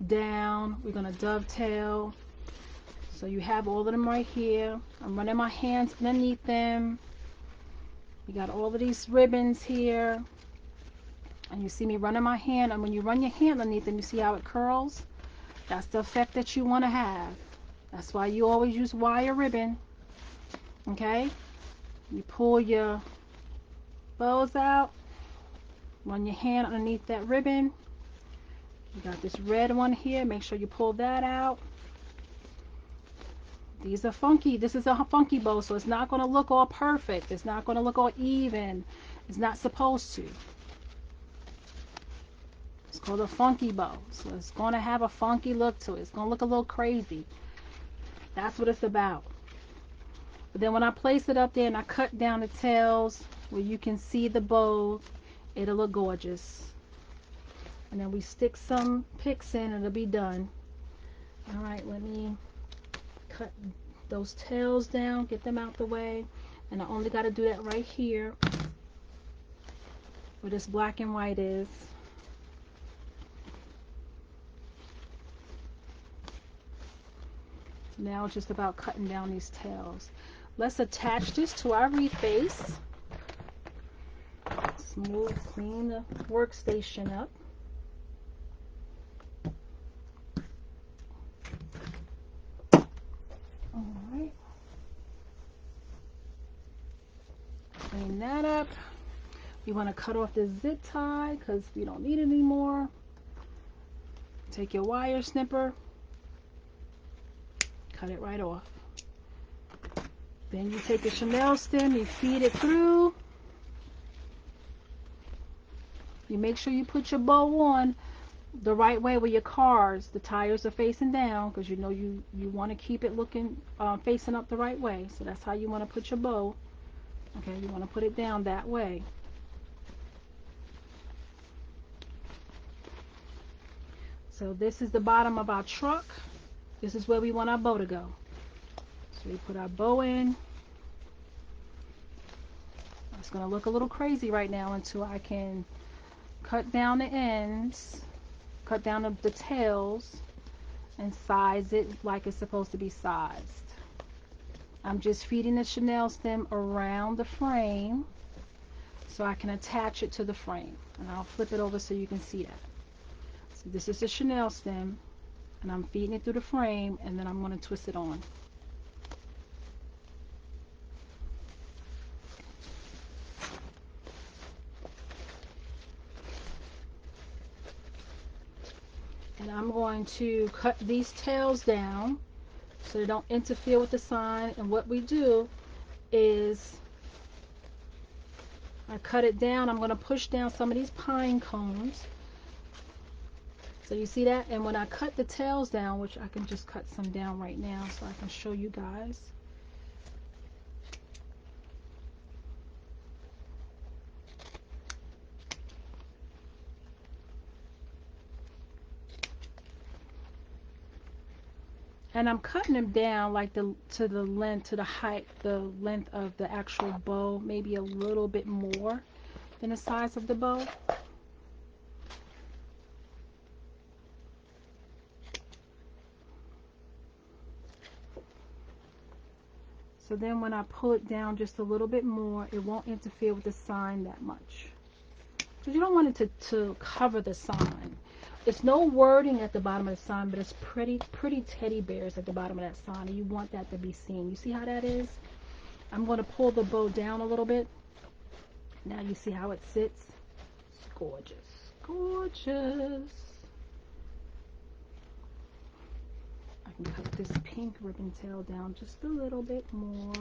down. We're going to dovetail. So you have all of them right here. I'm running my hands underneath them. You got all of these ribbons here. And you see me running my hand. And when you run your hand underneath them, you see how it curls? That's the effect that you want to have. That's why you always use wire ribbon. Okay? You pull your bows out. Run your hand underneath that ribbon. You got this red one here. Make sure you pull that out. These are funky. This is a funky bow, so it's not going to look all perfect. It's not going to look all even. It's not supposed to. It's called a funky bow. So it's going to have a funky look to it. It's going to look a little crazy. That's what it's about. But then when I place it up there and I cut down the tails where you can see the bow, it'll look gorgeous. And then we stick some picks in and it'll be done. Alright, let me cut those tails down, get them out the way. And I only got to do that right here where this black and white is. Now it's just about cutting down these tails. Let's attach this to our wreath base. Smooth, clean the workstation up. Alright. Clean that up. You want to cut off the zip tie because we don't need it anymore. Take your wire snipper. Cut it right off. Then you take the chenille stem, you feed it through. You make sure you put your bow on the right way where your cars, the tires are facing down, because you know you want to keep it looking, facing up the right way. So that's how you want to put your bow. Okay, you want to put it down that way. So this is the bottom of our truck. This is where we want our bow to go. So we put our bow in. It's going to look a little crazy right now until I can cut down the ends, cut down the tails, and size it like it's supposed to be sized. I'm just feeding the chenille stem around the frame so I can attach it to the frame. And I'll flip it over so you can see that. So this is the chenille stem, and I'm feeding it through the frame, and then I'm going to twist it on. And I'm going to cut these tails down so they don't interfere with the sign. And what we do is I cut it down. I'm going to push down some of these pine cones. So you see that? And when I cut the tails down, which I can just cut some down right now so I can show you guys. And I'm cutting them down like to the length, to the height, the length of the actual bow, maybe a little bit more than the size of the bow. So then when I pull it down just a little bit more, it won't interfere with the sign that much. Because you don't want it to cover the sign. It's no wording at the bottom of the sign, but it's pretty teddy bears at the bottom of that sign, and you want that to be seen. You see how that is? I'm going to pull the bow down a little bit. Now you see how it sits? It's gorgeous. Gorgeous. I can cut this pink ribbon tail down just a little bit more.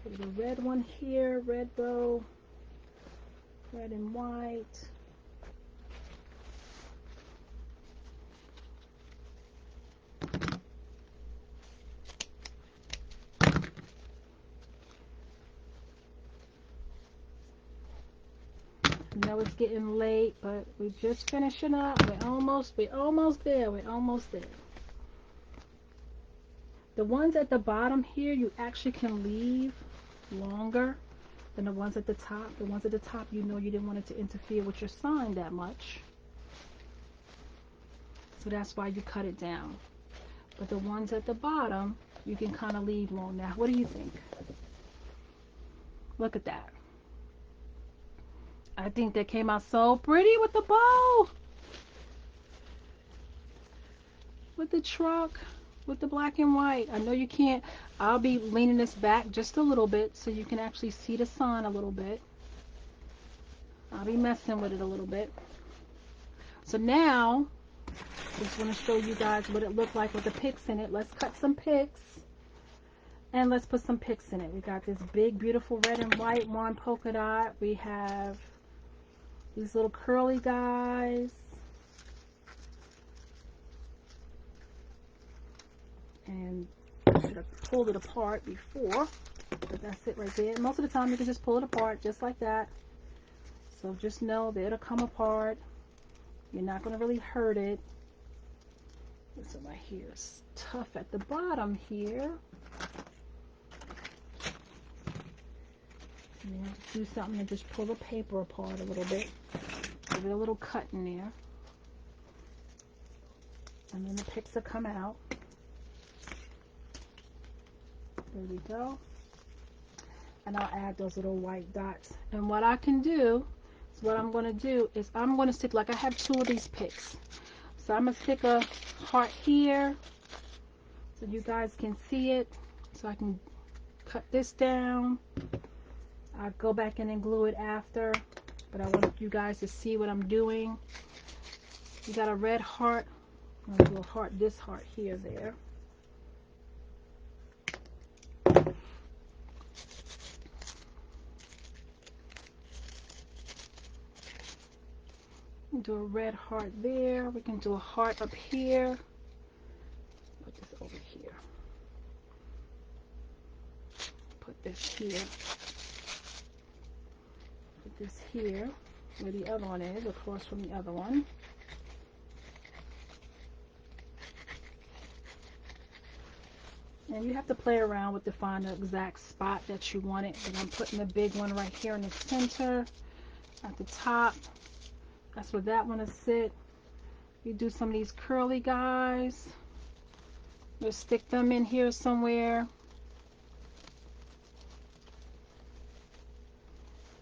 Put a red one here, red bow, red and white. I know it's getting late, but we're just finishing up. We're almost there. We're almost there. The ones at the bottom here, you actually can leave longer than the ones at the top. The ones at the top, you know you didn't want it to interfere with your sign that much. So that's why you cut it down. But the ones at the bottom, you can kind of leave long. Now, what do you think? Look at that. I think that came out so pretty with the bow. With the truck. With the black and white. I know you can't. I'll be leaning this back just a little bit so you can actually see the sign a little bit. I'll be messing with it a little bit. So now, just want to show you guys what it looked like with the picks in it. Let's cut some picks. And let's put some picks in it. We got this big, beautiful red and white one polka dot. We have these little curly guys. And I should have pulled it apart before, but that's it right there. Most of the time you can just pull it apart just like that. So just know that it'll come apart. You're not going to really hurt it. So my hair is tough at the bottom here. And you have to do something and just pull the paper apart a little bit. Give it a little cut in there. And then the picks will come out. There we go. And I'll add those little white dots. And what I can do, is what I'm going to do is I'm going to stick, like I have 2 of these picks. So I'm going to stick a heart here so you guys can see it. So I can cut this down. I'll go back in and glue it after. But I want you guys to see what I'm doing. You got a red heart. I'm going to do a heart, this heart here, there. Do a red heart there. We can do a heart up here. Put this over here. Put this here. Put this here where the other one is, across from the other one. And you have to play around with to find the exact spot that you want it. But I'm putting the big one right here in the center at the top. That's where that one will sit. You do some of these curly guys. Just stick them in here somewhere.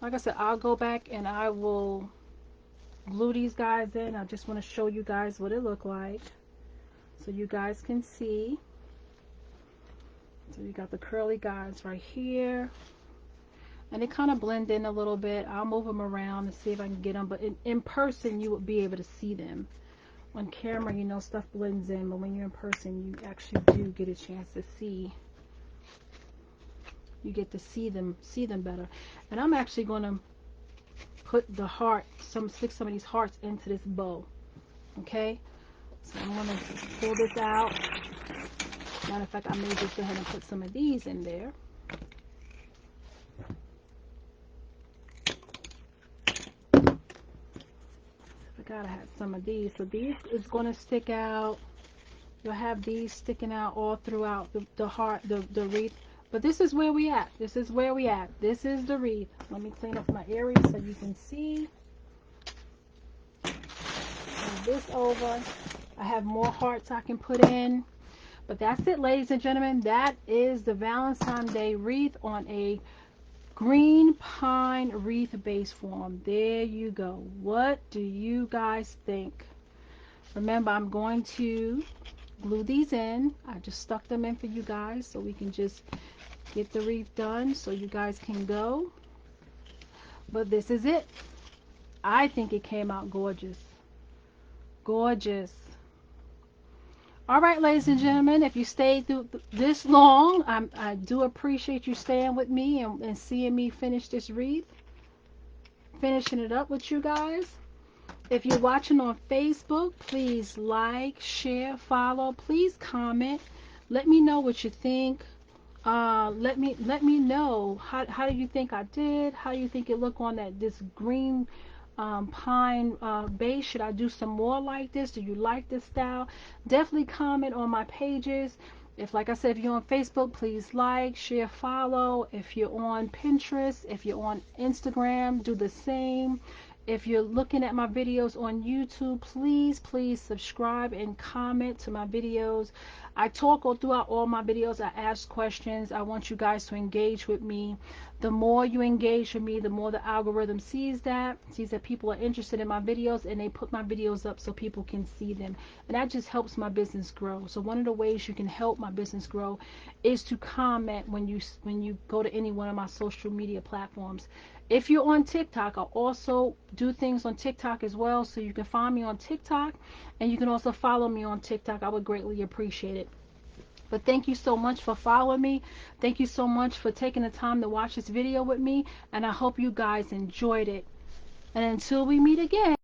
Like I said, I'll go back and I will glue these guys in. I just want to show you guys what it looked like so you guys can see. So you got the curly guys right here. And they kind of blend in a little bit. I'll move them around and see if I can get them. But in person, you would be able to see them. On camera, you know, stuff blends in. But when you're in person, you actually do get a chance to see. You get to see them better. And I'm actually going to put the heart, stick some of these hearts into this bow. Okay? So I'm going to pull this out. Matter of fact, I may just go ahead and put some of these in there. Gotta have some of these. So these is going to stick out. You'll have these sticking out all throughout the heart, the wreath. But this is where we at. This is where we at. This is the wreath. Let me clean up my area so you can see. Move this over. I have more hearts I can put in. But that's it, ladies and gentlemen. That is the Valentine's Day wreath on a green pine wreath base form. There you go. What do you guys think? Remember, I'm going to glue these in. I just stuck them in for you guys so we can just get the wreath done so you guys can go. But this is it. I think it came out gorgeous. Gorgeous. All right, ladies and gentlemen, if you stayed through this long, I do appreciate you staying with me and seeing me finish this wreath. Finishing it up with you guys. If you're watching on Facebook, please like, share, follow. Please comment. Let me know what you think. Let me know how do you think I did? How do you think it looked on this green pine base? Should I do some more like this? Do you like this style? Definitely comment on my pages. If, like I said, if you're on Facebook, please like, share, follow. If you're on Pinterest, if you're on Instagram, do the same. If you're looking at my videos on YouTube, please subscribe and comment to my videos. I talk all throughout all my videos. I ask questions. I want you guys to engage with me. The more you engage with me, the more the algorithm sees that people are interested in my videos, and they put my videos up so people can see them. And that just helps my business grow. So one of the ways you can help my business grow is to comment when you go to any one of my social media platforms. If you're on TikTok, I also do things on TikTok as well, so you can find me on TikTok, and you can also follow me on TikTok. I would greatly appreciate it. But thank you so much for following me. Thank you so much for taking the time to watch this video with me, and I hope you guys enjoyed it. And until we meet again.